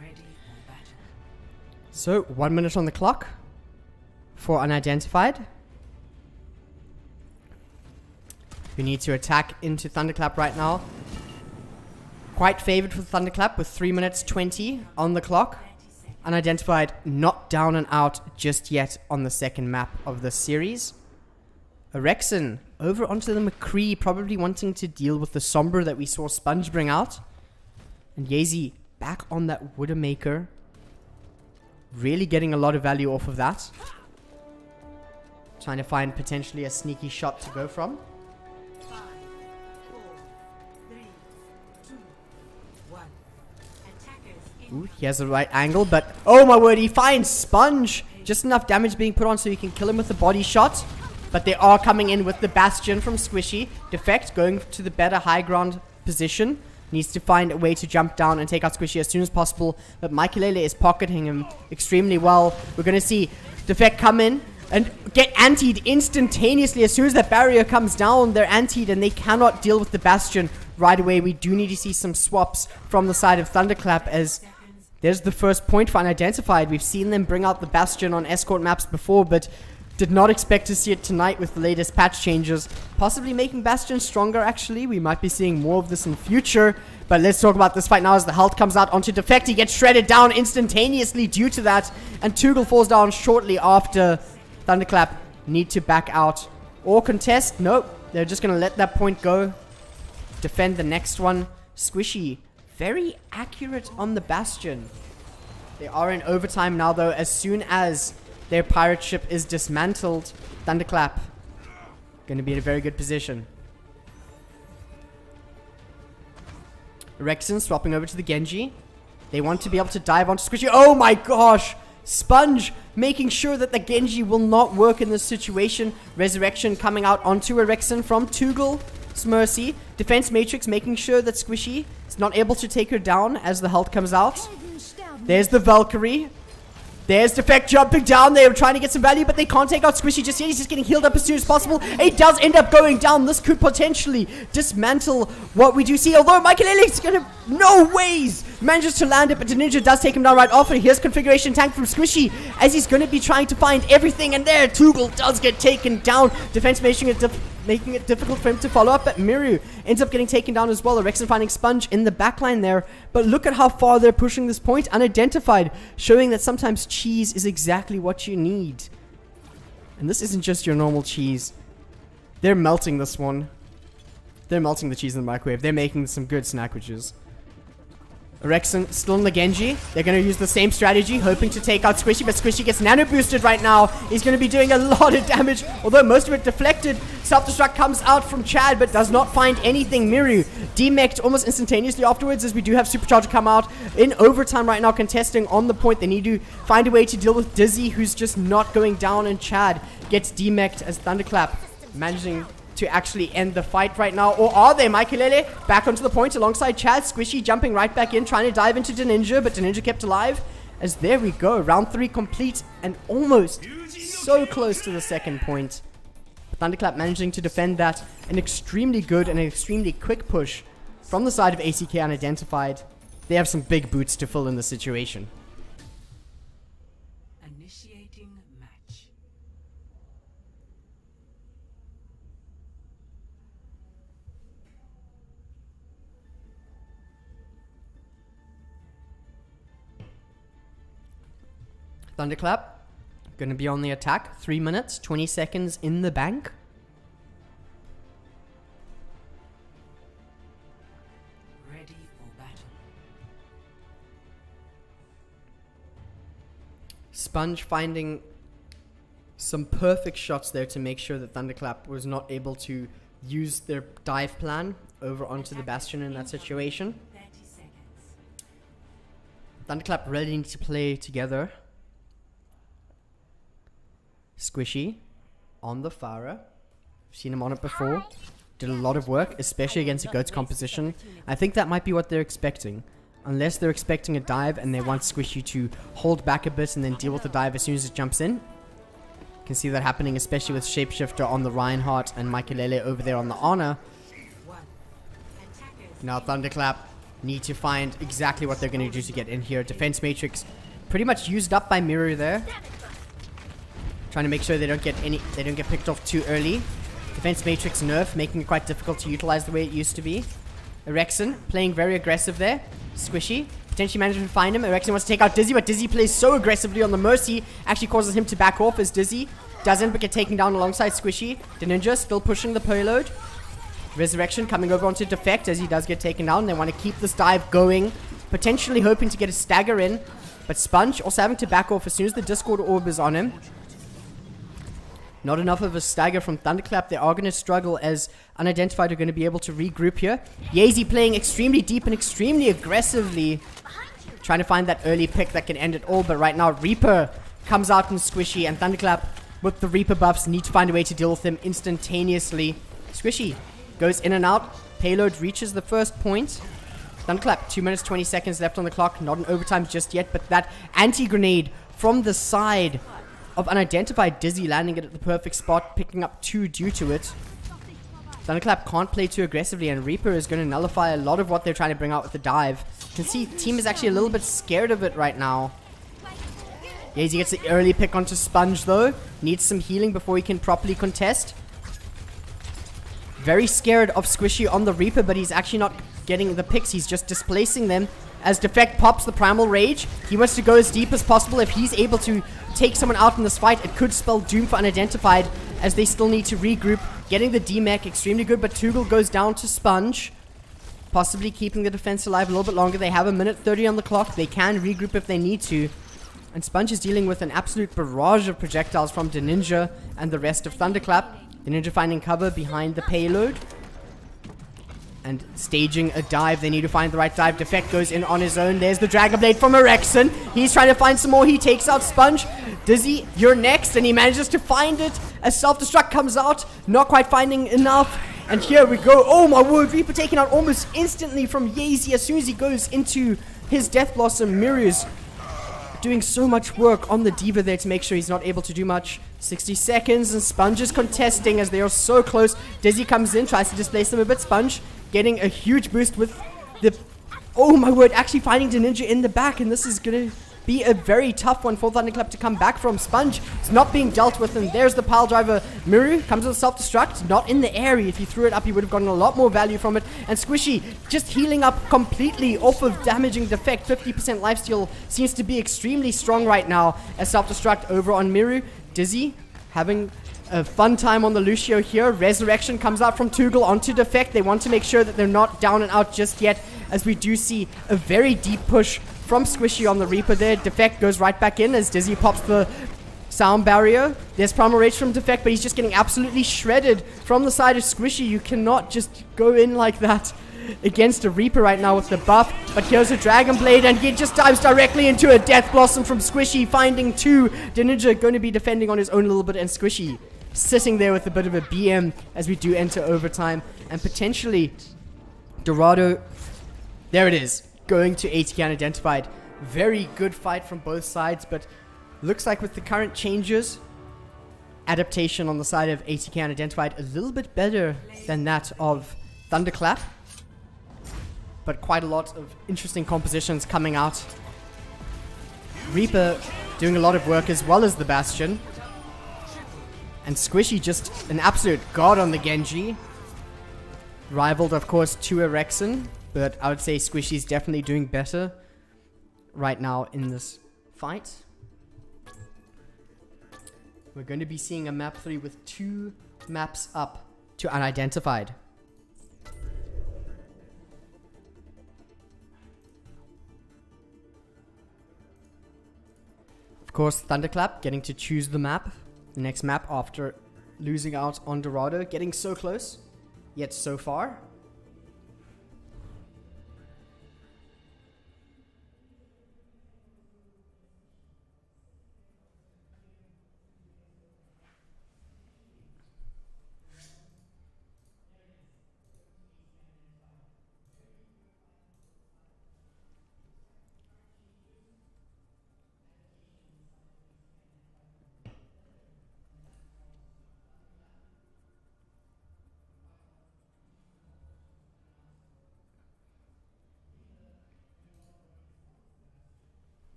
Ready for battle. So, 1 minute on the clock for Unidentified. We need to attack into Thunderclap right now. Quite favored for Thunderclap with 3 minutes 20 on the clock. Unidentified not down and out just yet on the second map of the series. Rexon over onto the McCree, probably wanting to deal with the Sombra that we saw Sponge bring out. And Yazy back on that Widowmaker. Really getting a lot of value off of that. Trying to find potentially a sneaky shot to go from. 5, 4, 3, 2, 1. Attackers in Ooh, he has the right angle, but oh my word, he finds Sponge. Just enough damage being put on so you can kill him with a body shot. But they are coming in with the Bastion from Squishy. Defect going to the better high ground position. Needs to find a way to jump down and take out Squishy as soon as possible. But Michaelele is pocketing him extremely well. We're going to see Defect come in and get antied instantaneously. As soon as that barrier comes down, they're antied and they cannot deal with the Bastion right away. We do need to see some swaps from the side of Thunderclap as there's the first point for Unidentified. We've seen them bring out the Bastion on escort maps before, but did not expect to see it tonight with the latest patch changes. Possibly making Bastion stronger, actually. We might be seeing more of this in future. But let's talk about this fight now as the health comes out onto Defect. He gets shredded down instantaneously due to that. And Tugel falls down shortly after. Thunderclap need to back out or contest. Nope. They're just going to let that point go. Defend the next one. Squishy, very accurate on the Bastion. They are in overtime now, though. As soon as their pirate ship is dismantled, Thunderclap going to be in a very good position. Rexon swapping over to the Genji. They want to be able to dive onto Squishy. Oh my gosh! Sponge making sure that the Genji will not work in this situation. Resurrection coming out onto a Rexon from Tugel's Mercy. Defense Matrix making sure that Squishy is not able to take her down as the health comes out. There's the Valkyrie. There's Defect jumping down. They were trying to get some value, but they can't take out Squishy just yet. He's just getting healed up as soon as possible. It does end up going down. This could potentially dismantle what we do see. Although Michaelele is going to, no ways, manages to land it, but Ninja does take him down right off. And here's configuration tank from Squishy as he's going to be trying to find everything. And there, Tugel does get taken down. Defense making it difficult for him to follow up, but Miru ends up getting taken down as well. Rexon finding Sponge in the backline there, but look at how far they're pushing this point. Unidentified, showing that sometimes cheese is exactly what you need. And this isn't just your normal cheese. They're melting this one. They're melting the cheese in the microwave. They're making some good snackages. Rexon still in the Genji. They're going to use the same strategy, hoping to take out Squishy, but Squishy gets nano boosted right now. He's going to be doing a lot of damage, although most of it deflected. Self-destruct comes out from Chad, but does not find anything. Miru demeched almost instantaneously afterwards, as we do have Supercharger come out in overtime right now, contesting on the point. They need to find a way to deal with Dizzy, who's just not going down, and Chad gets demeched as Thunderclap managing to actually end the fight right now. Or are they? Michaelele back onto the point alongside Chad. Squishy jumping right back in, trying to dive into Ninja, but Ninja kept alive. As there we go, round 3 complete and almost so close to the second point. Thunderclap managing to defend that. An extremely good and an extremely quick push from the side of ATK Unidentified. They have some big boots to fill in the situation. Initiating match. Thunderclap gonna be on the attack. 3 minutes, 20 seconds in the bank. Ready for battle. Sponge finding some perfect shots there to make sure that Thunderclap was not able to use their dive plan over onto the Bastion in that situation. 30 seconds. Thunderclap really need to play together. Squishy on the Farah. Seen him on it before. Did a lot of work, especially against a Goat's composition. I think that might be what they're expecting. Unless they're expecting a dive and they want Squishy to hold back a bit and then deal with the dive as soon as it jumps in. You can see that happening, especially with Shapeshifter on the Reinhardt and Michaelele over there on the Honor. Now Thunderclap need to find exactly what they're going to do to get in here. Defense Matrix pretty much used up by Mirror there. Trying to make sure they don't get picked off too early. Defense Matrix nerf, making it quite difficult to utilize the way it used to be. Rexon playing very aggressive there. Squishy potentially managing to find him. Rexon wants to take out Dizzy, but Dizzy plays so aggressively on the Mercy, actually causes him to back off as Dizzy doesn't, but get taken down alongside Squishy. The Ninja still pushing the payload. Resurrection coming over onto Defect as he does get taken down. They want to keep this dive going, potentially hoping to get a stagger in, but Sponge also having to back off as soon as the Discord orb is on him. Not enough of a stagger from Thunderclap. They are going to struggle as Unidentified are going to be able to regroup here. Yeezy playing extremely deep and extremely aggressively. trying to find that early pick that can end it all. But right now, Reaper comes out in Squishy, and Thunderclap with the Reaper buffs need to find a way to deal with him instantaneously. Squishy goes in and out. Payload reaches the first point. Thunderclap, 2 minutes, 20 seconds left on the clock. Not in overtime just yet, but that anti-grenade from the side of Unidentified. Dizzy landing it at the perfect spot, picking up 2 due to it. Thunderclap can't play too aggressively, and Reaper is going to nullify a lot of what they're trying to bring out with the dive. You can see team is actually a little bit scared of it right now. Yazy gets the early pick onto Sponge though. Needs some healing before he can properly contest. Very scared of Squishy on the Reaper, but he's actually not getting the picks. He's just displacing them as Defect pops the Primal Rage. He wants to go as deep as possible. If he's able to take someone out in this fight, it could spell doom for Unidentified, as they still need to regroup. Getting the D-Mech extremely good, but Tugel goes down to Sponge, possibly keeping the defense alive a little bit longer. They have a minute 30 on the clock. They can regroup if they need to. And Sponge is dealing with an absolute barrage of projectiles from the Ninja and the rest of Thunderclap. The Ninja finding cover behind the payload and staging a dive. They need to find the right dive. Defect goes in on his own. There's the Dragon Blade from Erexon. He's trying to find some more. He takes out Sponge. Dizzy, you're next, and he manages to find it as self-destruct comes out. Not quite finding enough. And here we go. Oh my word, Reaper taken out almost instantly from Yazy as soon as he goes into his Death Blossom. Miru's doing so much work on the Diva there to make sure he's not able to do much. 60 seconds, and Sponge is contesting as they are so close. Dizzy comes in, tries to displace them a bit. Sponge getting a huge boost with the... Oh my word, actually finding the Ninja in the back, and this is going to be a very tough one for Thunderclap to come back from. Sponge is not being dealt with, and there's the pile driver. Miru comes with self-destruct, not in the area. If he threw it up, he would have gotten a lot more value from it. And Squishy just healing up completely off of damaging Defect. 50% lifesteal seems to be extremely strong right now as self-destruct over on Miru. Dizzy having a fun time on the Lucio here. Resurrection comes out from Tugel onto Defect. They want to make sure that they're not down and out just yet, as we do see a very deep push from Squishy on the Reaper there. Defect goes right back in as Dizzy pops the sound barrier. There's Primal Rage from Defect, but he's just getting absolutely shredded from the side of Squishy. You cannot just go in like that against a Reaper right now with the buff. But here's a Dragon Blade, and he just dives directly into a Death Blossom from Squishy, finding 2. The Ninja going to be defending on his own a little bit, and Squishy sitting there with a bit of a BM as we do enter overtime. And potentially Dorado, there it is, going to ATK.unIdentified. Very good fight from both sides, but looks like with the current changes, adaptation on the side of ATK.unIdentified a little bit better than that of Thunderclap. But quite a lot of interesting compositions coming out. Reaper doing a lot of work as well as the Bastion. And Squishy just an absolute god on the Genji. Rivaled, of course, to Erexon, but I would say Squishy's definitely doing better right now in this fight. We're going to be seeing a map 3 with 2 maps up to Unidentified. Of course, Thunderclap getting to choose the map. The next map after losing out on Dorado. Getting so close, yet so far.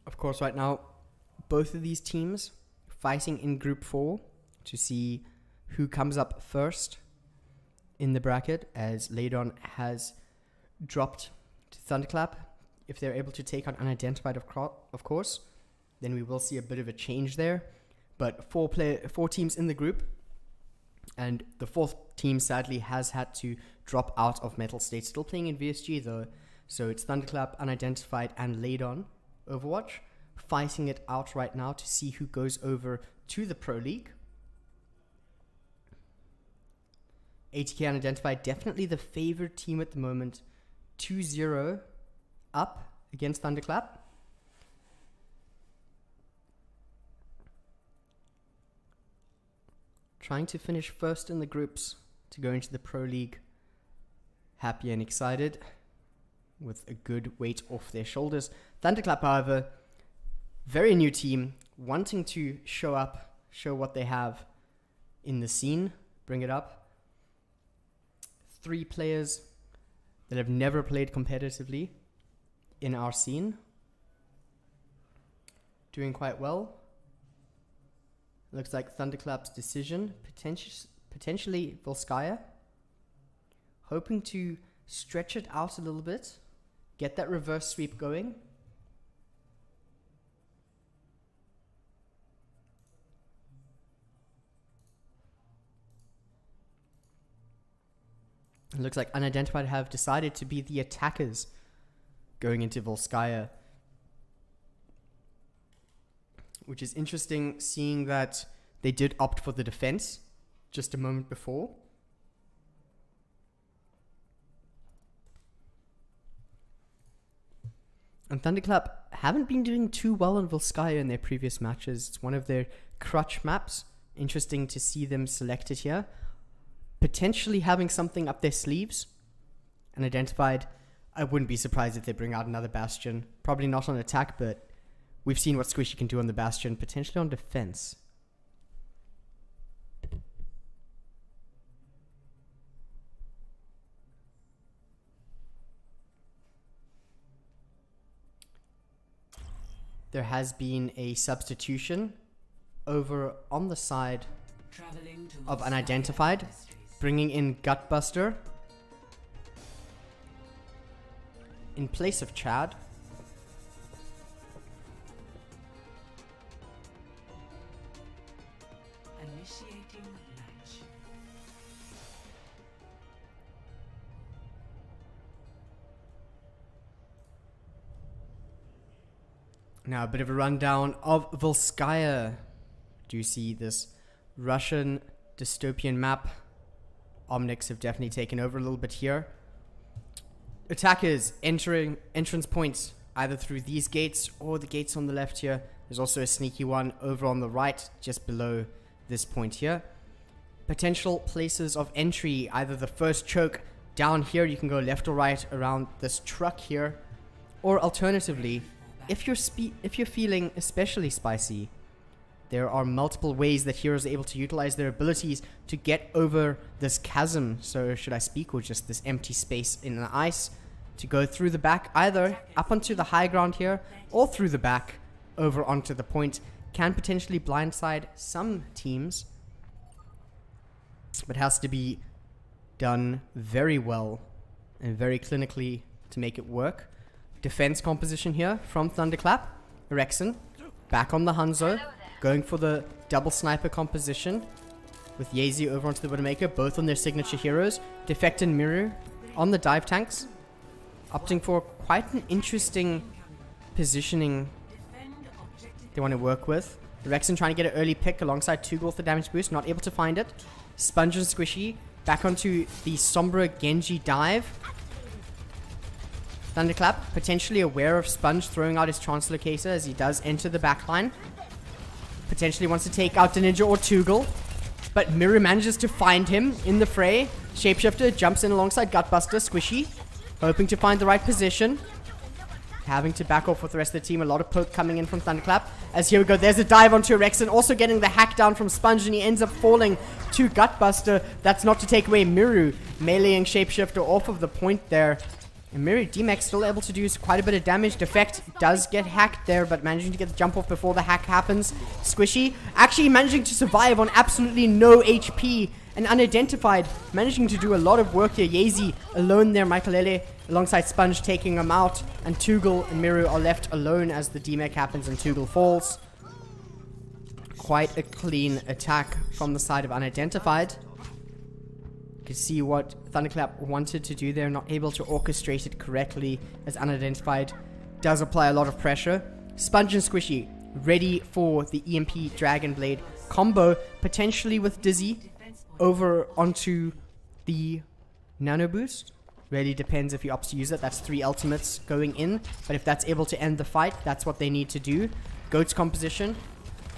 Of course, right now, both of these teams fighting in Group 4 to see who comes up first in the bracket, as Ladon has dropped to Thunderclap. If they're able to take on Unidentified, of course, then we will see a bit of a change there. But 4 teams in the group, and the 4th team sadly has had to drop out of Mettlestate. Still playing in VSG though, so it's Thunderclap, Unidentified, and Ladon Overwatch fighting it out right now to see who goes over to the Pro League. ATK.unIdentified definitely the favored team at the moment. 2-0 up against Thunderclap. Trying to finish first in the groups to go into the Pro League happy and excited with a good weight off their shoulders. Thunderclap, however, very new team, wanting to show what they have in the scene, bring it up. 3 players that have never played competitively in our scene, doing quite well. Looks like Thunderclap's decision, potentially Volskaya, hoping to stretch it out a little bit, get that reverse sweep going. It looks like Unidentified have decided to be the attackers going into Volskaya, which is interesting, seeing that they did opt for the defense just a moment before. And Thunderclap haven't been doing too well on Volskaya in their previous matches. It's one of their crutch maps. Interesting to see them selected here. Potentially having something up their sleeves. Unidentified, I wouldn't be surprised if they bring out another Bastion. Probably not on attack, but we've seen what Squishy can do on the Bastion, potentially on defense. There has been a substitution over on the side of Unidentified, bringing in Gutbuster in place of Chad. Initiating match. Now a bit of a rundown of Volskaya. Do you see this Russian dystopian map? Omnics have definitely taken over a little bit here. Attackers entering entrance points either through these gates or the gates on the left here. There's also a sneaky one over on the right just below this point here. Potential places of entry, either the first choke down here, you can go left or right around this truck here, or alternatively, if you're feeling especially spicy, there are multiple ways that heroes are able to utilize their abilities to get over this chasm, so should I speak, or just this empty space in the ice, to go through the back, either up onto the high ground here, or through the back, over onto the point. Can potentially blindside some teams, but has to be done very well and very clinically to make it work. Defense composition here from Thunderclap. Rexen back on the Hanzo, going for the double sniper composition with Yazi over onto the Widowmaker, both on their signature heroes. Defect and Miru on the dive tanks, opting for quite an interesting positioning they want to work with. Rexen trying to get an early pick alongside Tugel with the damage boost, not able to find it. Sponge and Squishy back onto the Sombra Genji dive. Thunderclap potentially aware of Sponge throwing out his Translocator as he does enter the backline. Potentially wants to take out the Ninja or Tugel, but Miru manages to find him in the fray. Shapeshifter jumps in alongside Gutbuster. Squishy hoping to find the right position, having to back off with the rest of the team. A lot of poke coming in from Thunderclap. As here we go, there's a dive onto Rexen, also getting the hack down from Sponge, and he ends up falling to Gutbuster. That's not to take away Miru meleeing Shapeshifter off of the point there. And Miru D-Max still able to do quite a bit of damage. Defect does get hacked there, but managing to get the jump off before the hack happens. Squishy actually managing to survive on absolutely no HP. And Unidentified managing to do a lot of work here. Yazi alone there, Michaelele alongside Sponge taking him out. And Tugel and Miru are left alone as the D-Mac happens and Tugel falls. Quite a clean attack from the side of Unidentified. You can see what Thunderclap wanted to do there, not able to orchestrate it correctly as Unidentified does apply a lot of pressure. Sponge and Squishy ready for the EMP Dragon Blade combo, potentially with Dizzy over onto the Nano Boost. Really depends if he opts to use it. That's 3 ultimates going in. But if that's able to end the fight, that's what they need to do. Goat's composition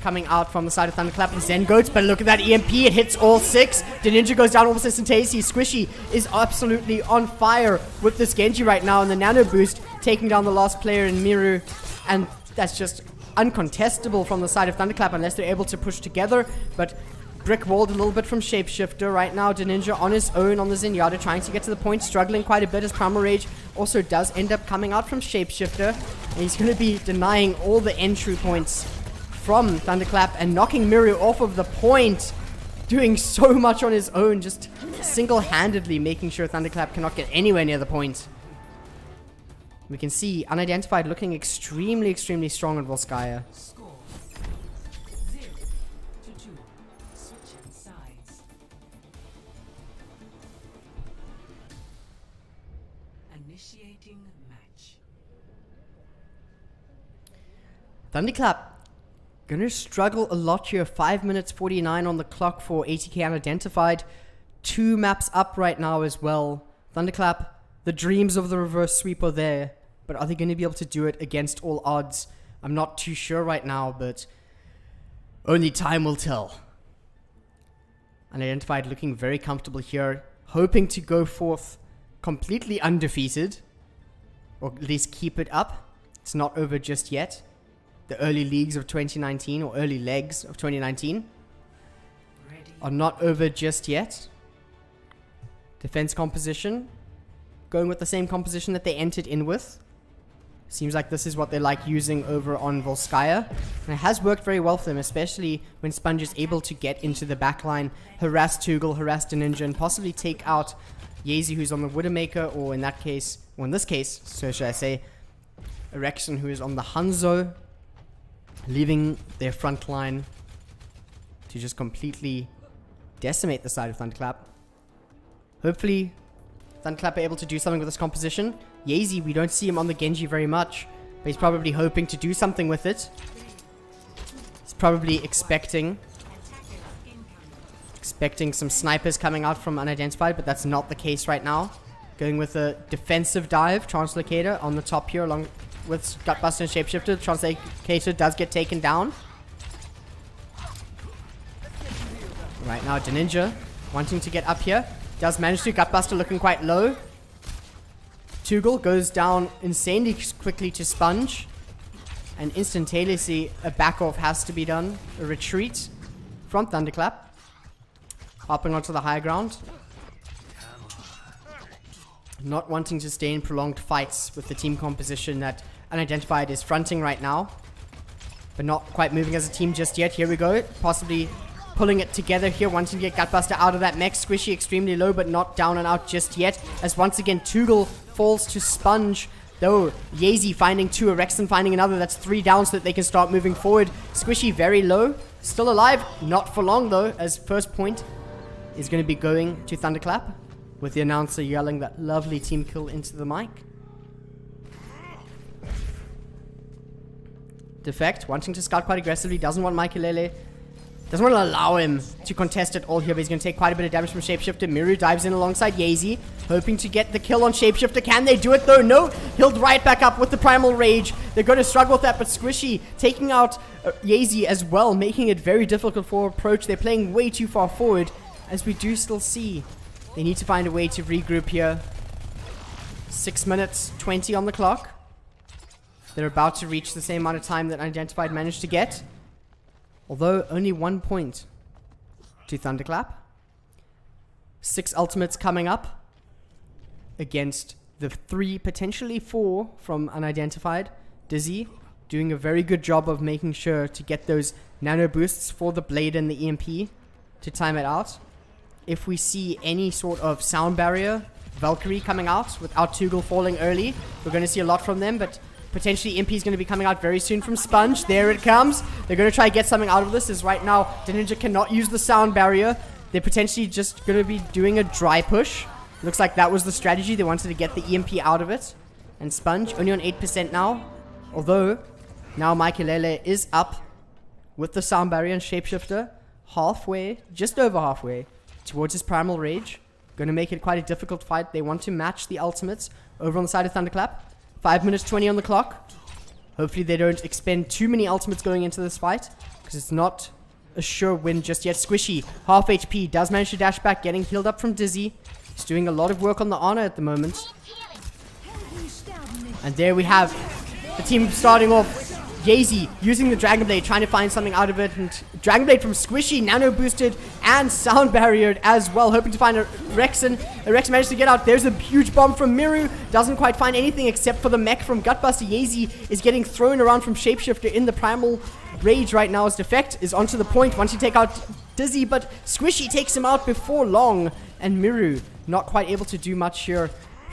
coming out from the side of Thunderclap and Zen Goats, but look at that EMP, it hits all 6. The Ninja goes down almost instantaneously. Squishy is absolutely on fire with this Genji right now, and the Nano Boost taking down the last player in Miru, and that's just uncontestable from the side of Thunderclap unless they're able to push together, but brick walled a little bit from Shapeshifter right now. The Ninja on his own on the Zenyatta, trying to get to the point, struggling quite a bit as Primal Rage also does end up coming out from Shapeshifter, and he's going to be denying all the entry points from Thunderclap and knocking Miru off of the point, doing so much on his own, just single-handedly making sure Thunderclap cannot get anywhere near the point. We can see Unidentified looking extremely strong on Volskaya. Score 0-2. Switching sides. Initiating match. Thunderclap gonna struggle a lot here. 5 minutes 49 on the clock for ATK Unidentified. 2 maps up right now as well. Thunderclap, the dreams of the reverse sweep are there, but are they going to be able to do it against all odds? I'm not too sure right now, but only time will tell. Unidentified looking very comfortable here, hoping to go forth completely undefeated, or at least keep it up. It's not over just yet. The early leagues of 2019, or early legs of 2019, are not over just yet. Defense composition, going with the same composition that they entered in with. Seems like this is what they like using over on Volskaya. And it has worked very well for them, especially when Sponge is able to get into the backline, harass Tugel, harass the Ninja, and possibly take out Yazy, who's on the Widowmaker, or in that case, or in this case, so should I say, Erection, who is on the Hanzo, leaving their front line to just completely decimate the side of Thunderclap. Hopefully, Thunderclap are able to do something with this composition. Yazy, we don't see him on the Genji very much, but he's probably hoping to do something with it. He's probably expecting some snipers coming out from Unidentified, but that's not the case right now. Going with a defensive dive, Translocator on the top here, along with Gutbuster and Shapeshifter. Translocator does get taken down. Right now, Ninja wanting to get up here. Does manage to. Gutbuster looking quite low. Tugel goes down insanely quickly to Sponge. And instantaneously, a back off has to be done. A retreat from Thunderclap. Hopping onto the high ground. Not wanting to stay in prolonged fights with the team composition that Unidentified is fronting right now. But not quite moving as a team just yet. Here we go. Possibly pulling it together here, wanting to get Gutbuster out of that mech. Squishy extremely low, but not down and out just yet. As once again, Tugel falls to Sponge. Though, Yazy finding 2, Rexon finding another. That's 3 down so that they can start moving forward. Squishy very low. Still alive. Not for long though, as first point is going to be going to Thunderclap, with the announcer yelling that lovely team kill into the mic. Defect, wanting to scout quite aggressively, doesn't want Mikelele. Doesn't want to allow him to contest it all here, but he's going to take quite a bit of damage from Shapeshifter. Miru dives in alongside Yazy, hoping to get the kill on Shapeshifter. Can they do it though? No, he'll right back up with the Primal Rage. They're going to struggle with that, but Squishy taking out Yazy as well, making it very difficult for approach. They're playing way too far forward, as we do still see. They need to find a way to regroup here. 6 minutes 20 on the clock. They're about to reach the same amount of time that Unidentified managed to get. Although only 1 point to Thunderclap. 6 ultimates coming up against the 3, potentially 4 from Unidentified. Dizzy doing a very good job of making sure to get those nano boosts for the Blade and the EMP to time it out. If we see any sort of sound barrier, Valkyrie coming out without Tugel falling early, we're going to see a lot from them, but potentially MP is going to be coming out very soon from Sponge. There it comes. They're going to try to get something out of this, as right now the Ninja cannot use the sound barrier. They're potentially just going to be doing a dry push. Looks like that was the strategy. They wanted to get the EMP out of it. And Sponge only on 8% now. Although, now Mikelele is up with the sound barrier and Shapeshifter halfway, just over halfway, towards his Primal Rage. Going to make it quite a difficult fight. They want to match the ultimates over on the side of Thunderclap. 5 minutes 20 on the clock. Hopefully they don't expend too many ultimates going into this fight, because it's not a sure win just yet. Squishy, half HP, does manage to dash back, getting healed up from Dizzy. He's doing a lot of work on the Honor at the moment. And there we have the team starting off. Yazy using the Dragon Blade, trying to find something out of it. And Dragon Blade from Squishy, nano boosted and sound barriered as well, hoping to find a Rexen. Rex managed to get out. There's a huge bomb from Miru. Doesn't quite find anything except for the mech from Gutbuster. Yazy is getting thrown around from Shapeshifter in the primal rage right now. His defect is onto the point. Once you take out Dizzy, but Squishy takes him out before long. And Miru not quite able to do much here.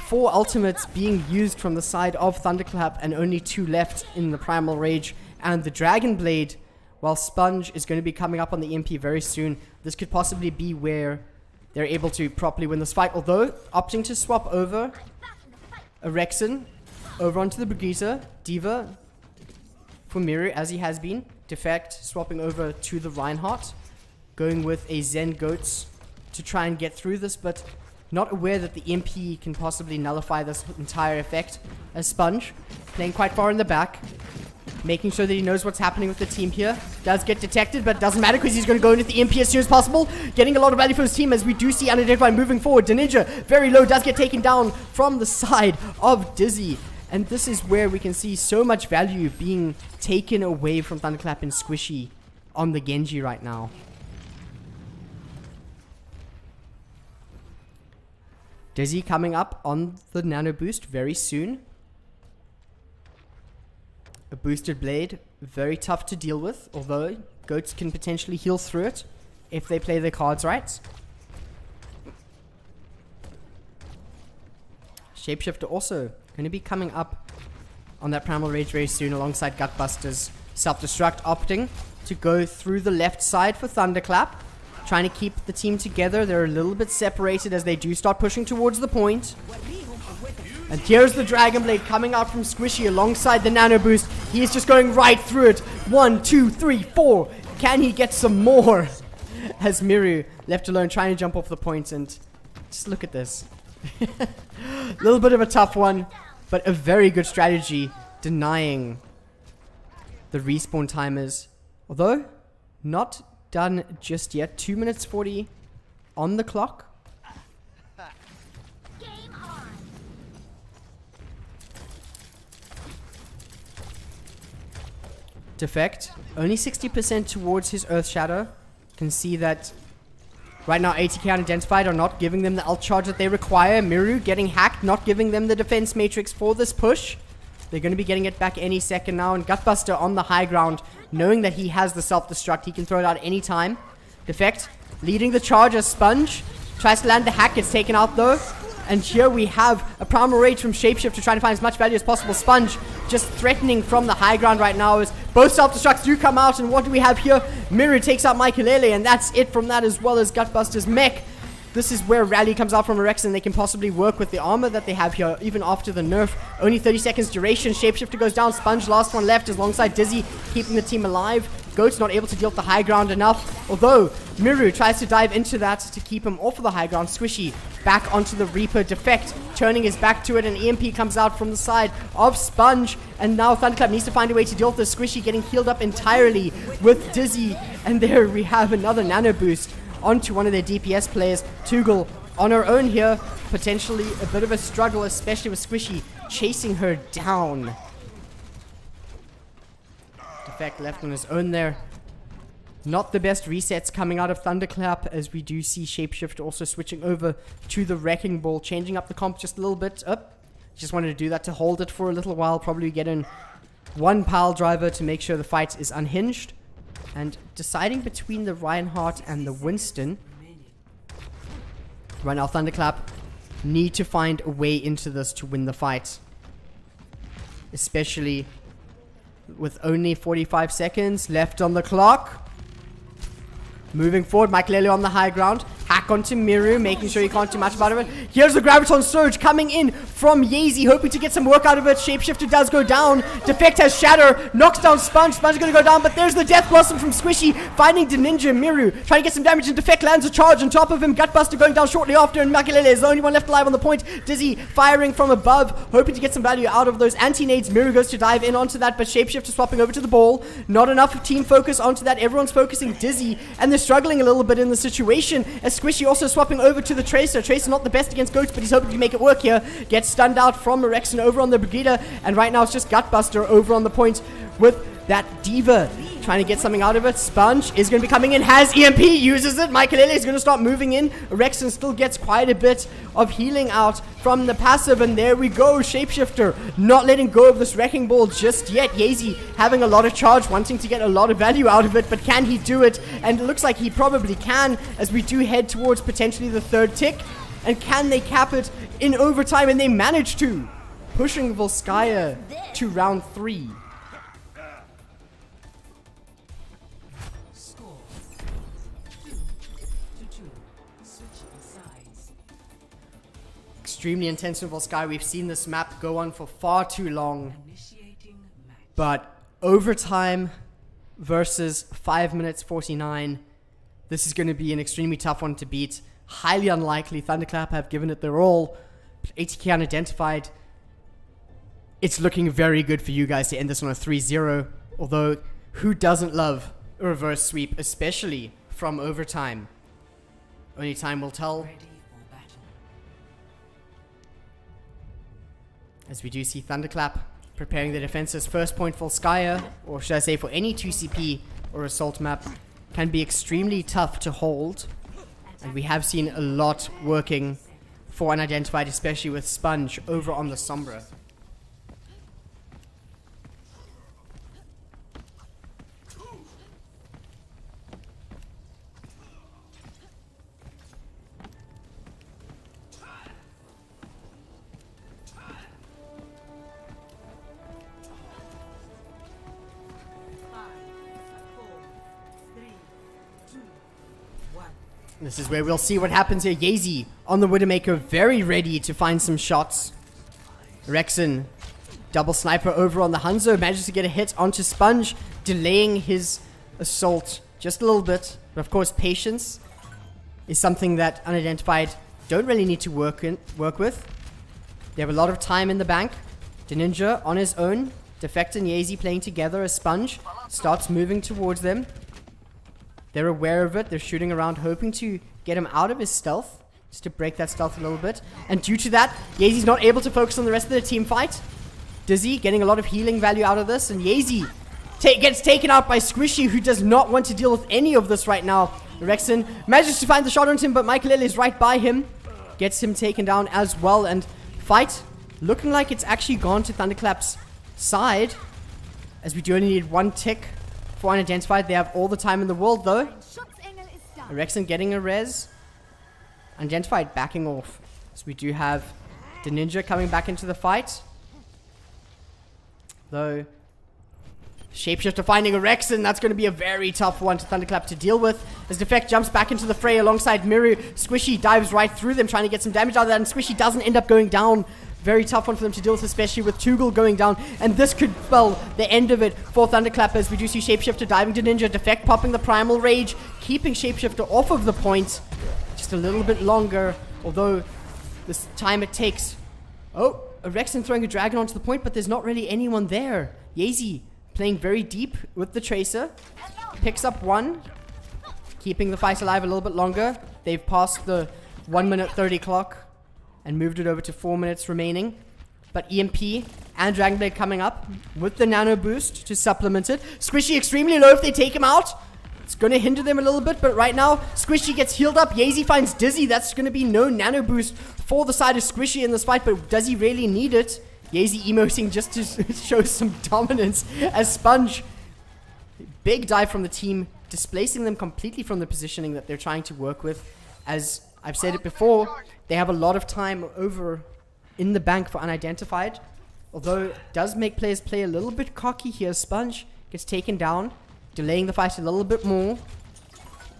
4 ultimates being used from the side of Thunderclap and only 2 left in the Primal Rage and the Dragon Blade, while Sponge is going to be coming up on the EMP very soon. This could possibly be where they're able to properly win this fight, although opting to swap over a Rexen over onto the Brigitte, Diva for Miru as he has been. Defect swapping over to the Reinhardt, going with a Zen Goats to try and get through this, but not aware that the EMP can possibly nullify this entire effect, as Sponge playing quite far in the back, making sure that he knows what's happening with the team here. Does get detected, but doesn't matter because he's going to go into the EMP as soon as possible, getting a lot of value for his team as we do see Unidentified moving forward. Ninja, very low, does get taken down from the side of Dizzy. And this is where we can see so much value being taken away from Thunderclap and Squishy on the Genji right now. Dizzy coming up on the nano boost very soon. A boosted blade, very tough to deal with, although Goats can potentially heal through it if they play their cards right. Shapeshifter also going to be coming up on that Primal Rage very soon alongside Gutbuster's self-destruct, opting to go through the left side for Thunderclap. Trying to keep the team together. They're a little bit separated as they do start pushing towards the point. And here's the Dragon Blade coming out from Squishy alongside the Nano Boost. He's just going right through it. 1, 2, 3, 4. Can he get some more? As Miru left alone trying to jump off the point. And just look at this. A little bit of a tough one, but a very good strategy denying the respawn timers. Although not done just yet. 2 minutes 40 on the clock. Game on. Defect only 60% towards his Earth Shadow. Can see that right now ATK.unIdentified are not giving them the ult charge that they require. Miru getting hacked, not giving them the defense matrix for this push. They're going to be getting it back any second now. And Gutbuster on the high ground, knowing that he has the self-destruct. He can throw it out any time. Defect leading the charge as Sponge tries to land the hack. Gets taken out though. And here we have a Primal Rage from Shapeshifter trying to find as much value as possible. Sponge just threatening from the high ground right now as both self-destructs do come out. And what do we have here? Miru takes out Michaelele, and that's it from that, as well as Gutbuster's mech. This is where Rally comes out from Rex, and they can possibly work with the armor that they have here, even after the nerf. Only 30 seconds duration. Shapeshifter goes down. Sponge, last one left, alongside Dizzy, keeping the team alive. Goat's not able to deal with the high ground enough, although Miru tries to dive into that to keep him off of the high ground. Squishy back onto the Reaper. Defect turning his back to it, and EMP comes out from the side of Sponge, and now Thunderclap needs to find a way to deal with this. Squishy getting healed up entirely with Dizzy, and there we have another nano boost onto one of their DPS players. Tugel on her own here, potentially a bit of a struggle, especially with Squishy chasing her down. Defect left on his own there. Not the best resets coming out of Thunderclap, as we do see Shapeshift also switching over to the Wrecking Ball, changing up the comp just a little bit. Just wanted to do that to hold it for a little while, probably get in one pile driver to make sure the fight is unhinged. And deciding between the Reinhardt and the Winston. Right now, Thunderclap need to find a way into this to win the fight. Especially with only 45 seconds left on the clock. Moving forward, Michaelele on the high ground. Hack onto Miru, making sure he can't do much about it. Here's the Graviton Surge coming in from Yeezy, hoping to get some work out of it. Shapeshifter does go down. Defect has Shatter, knocks down Sponge. Sponge is going to go down, but there's the Death Blossom from Squishy, finding Ninja Miru, trying to get some damage, and Defect lands a charge on top of him. Gutbuster going down shortly after, and Makalele is the only one left alive on the point. Dizzy firing from above, hoping to get some value out of those anti-nades. Miru goes to dive in onto that, but Shapeshifter swapping over to the ball. Not enough team focus onto that. Everyone's focusing Dizzy, and they're struggling a little bit in the situation, as Squishy also swapping over to the Tracer. Tracer not the best against Goats, but he's hoping to make it work here. Gets stunned out from Rexon over on the Brigida, and right now it's just Gutbuster over on the point with that Diva trying to get something out of it. Sponge is going to be coming in, has EMP, uses it. Michaelele is going to start moving in. Rexon still gets quite a bit of healing out from the passive, and there we go. Shapeshifter not letting go of this Wrecking Ball just yet. Yeezy having a lot of charge, wanting to get a lot of value out of it, but can he do it? And it looks like he probably can, as we do head towards potentially the third tick. And can they cap it in overtime? And they manage to, pushing Volskaya to round 3. Score 2-2. Switching sides. Extremely intense in Volskaya. We've seen this map go on for far too long. Initiating match. But overtime versus 5 minutes 49, this is going to be an extremely tough one to beat. Highly unlikely. Thunderclap have given it their all. ATK.unIdentified. It's looking very good for you guys to end this on a 3-0. Although, who doesn't love a reverse sweep, especially from overtime? Only time will tell. Ready for battle. As we do see Thunderclap preparing the defense's first point for Skya, or should I say for any 2CP or assault map, can be extremely tough to hold. And we have seen a lot working for Unidentified, especially with Sponge over on the Sombra. This is where we'll see what happens here. Yeezy on the Widowmaker, very ready to find some shots. Rexon, double sniper over on the Hanzo, manages to get a hit onto Sponge, delaying his assault just a little bit. But of course, patience is something that Unidentified don't really need to work with. They have a lot of time in the bank. Ninja on his own. Defect and Yeezy playing together as Sponge starts moving towards them. They're aware of it. They're shooting around, hoping to get him out of his stealth, just to break that stealth a little bit. And due to that, Yeezy's not able to focus on the rest of the team fight. Dizzy getting a lot of healing value out of this, and Yeezy gets taken out by Squishy, who does not want to deal with any of this right now. Rexon manages to find the shot on him, but Michaelele is right by him. Gets him taken down as well, and fight looking like it's actually gone to Thunderclap's side, as we do only need one tick for Unidentified. They have all the time in the world though. Rexon getting a res. Unidentified backing off. So we do have the Ninja coming back into the fight. Though Shapeshifter finding a Rexon, that's going to be a very tough one to Thunderclap to deal with. As Defect jumps back into the fray alongside Miru. Squishy dives right through them, trying to get some damage out of that, and Squishy doesn't end up going down. Very tough one for them to deal with, especially with Tugel going down. And this could spell the end of it for Thunderclap, as we do see Shapeshifter diving to Ninja. Defect popping the Primal Rage, keeping Shapeshifter off of the point. Just a little bit longer, although this time it takes. Oh, a Rexon throwing a Dragon onto the point, but there's not really anyone there. Yeezy playing very deep with the Tracer. Picks up one, keeping the fight alive a little bit longer. They've passed the 1 minute 30 clock and moved it over to 4 minutes remaining. But EMP and Dragonblade coming up with the nano boost to supplement it. Squishy extremely low if they take him out. It's going to hinder them a little bit, but right now Squishy gets healed up. Yeezy finds Dizzy. That's going to be no nano boost for the side of Squishy in this fight, but does he really need it? Yeezy emoting just to show some dominance as Sponge. Big dive from the team, displacing them completely from the positioning that they're trying to work with. As I've said it before, they have a lot of time over in the bank for Unidentified. Although it does make players play a little bit cocky here. Sponge gets taken down, delaying the fight a little bit more.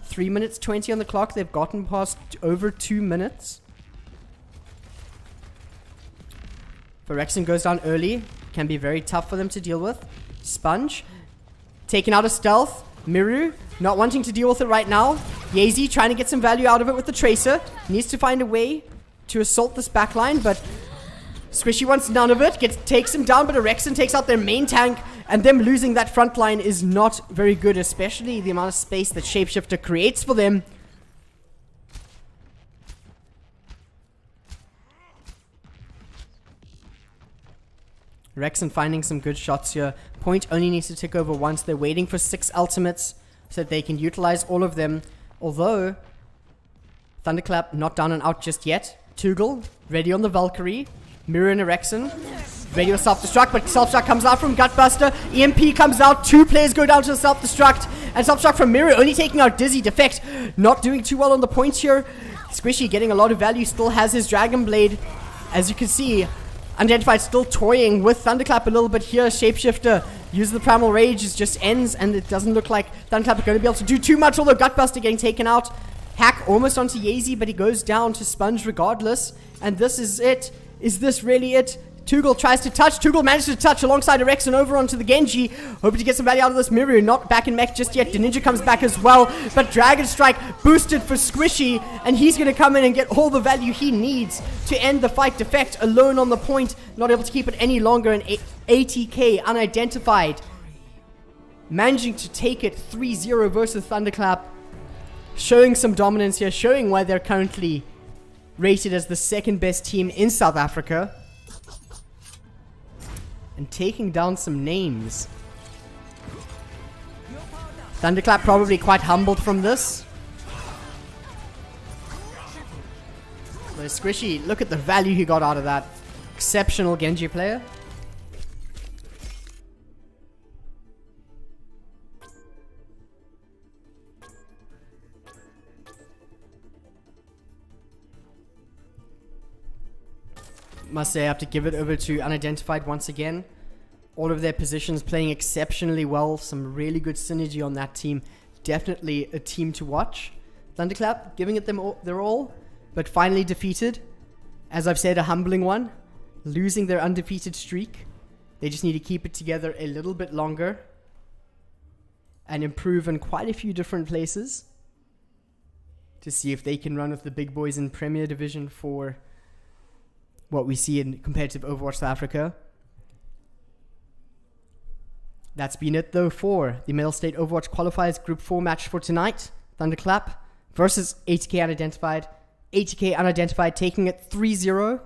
3 minutes 20 on the clock. They've gotten past over 2 minutes. But Rexon goes down early. Can be very tough for them to deal with. Sponge. Taking out a stealth. Miru. Not wanting to deal with it right now. Yazy trying to get some value out of it with the Tracer. Needs to find a way to assault this backline, but Squishy wants none of it. Takes him down, but Rexon takes out their main tank. And them losing that front line is not very good, especially the amount of space that Shapeshifter creates for them. Rexon finding some good shots here. Point only needs to tick over once. They're waiting for 6 ultimates so that they can utilize all of them. Although, Thunderclap not down and out just yet. Tugel, ready on the Valkyrie. Mirror and Rexon. Ready with self-destruct, but self-destruct comes out from Gutbuster. EMP comes out. 2 players go down to the self-destruct. And self-destruct from Mirror, only taking out Dizzy. Defect, not doing too well on the points here. Squishy getting a lot of value, still has his Dragon Blade. As you can see, Unidentified still toying with Thunderclap a little bit here. Shapeshifter uses the Primal Rage, it just ends, and it doesn't look like Thunderclap are going to be able to do too much, although Gutbuster getting taken out. Hack almost onto Yazy, but he goes down to Sponge regardless. And this is it. Is this really it? Tugel tries to touch. Tugel manages to touch alongside Rexon over onto the Genji. Hoping to get some value out of this Miru. Not back in mech just yet. The Ninja comes back as well. But Dragon Strike boosted for Squishy. And he's going to come in and get all the value he needs to end the fight. Defect alone on the point. Not able to keep it any longer. And ATK, unidentified, managing to take it 3-0 versus Thunderclap. Showing some dominance here. Showing why they're currently rated as the second best team in South Africa. And taking down some names. Thunderclap probably quite humbled from this. But Squishy, look at the value he got out of that. Exceptional Genji player. Must say I have to give it over to Unidentified once again. All of their positions playing exceptionally well. Some really good synergy on that team. Definitely a team to watch. Thunderclap giving it their all, but finally defeated. As I've said, a humbling one. Losing their undefeated streak. They just need to keep it together a little bit longer and improve in quite a few different places to see if they can run with the big boys in Premier Division for what we see in competitive Overwatch South Africa. That's been it though for the Mettlestate Overwatch Qualifiers Group 4 match for tonight. Thunderclap versus ATK Unidentified. ATK Unidentified taking it 3-0.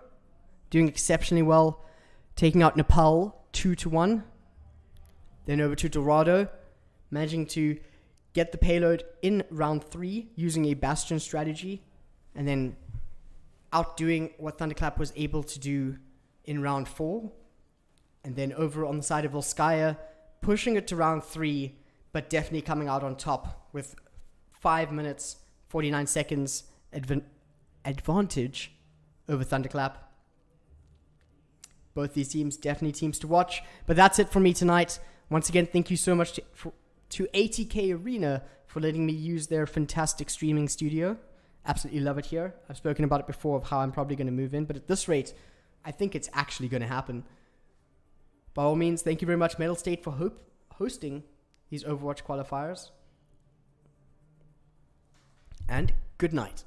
Doing exceptionally well. Taking out Nepal 2-1. Then over to Dorado. Managing to get the payload in round 3 using a Bastion strategy. And then outdoing what Thunderclap was able to do in round 4. And then over on the side of Volskaya, pushing it to round 3, but definitely coming out on top with 5 minutes, 49 seconds advantage over Thunderclap. Both these teams, definitely teams to watch. But that's it for me tonight. Once again, thank you so much to ATK Arena for letting me use their fantastic streaming studio. Absolutely love it here. I've spoken about it before of how I'm probably going to move in, but at this rate, I think it's actually going to happen. By all means, thank you very much, Mettlestate, for hosting these Overwatch qualifiers. And good night.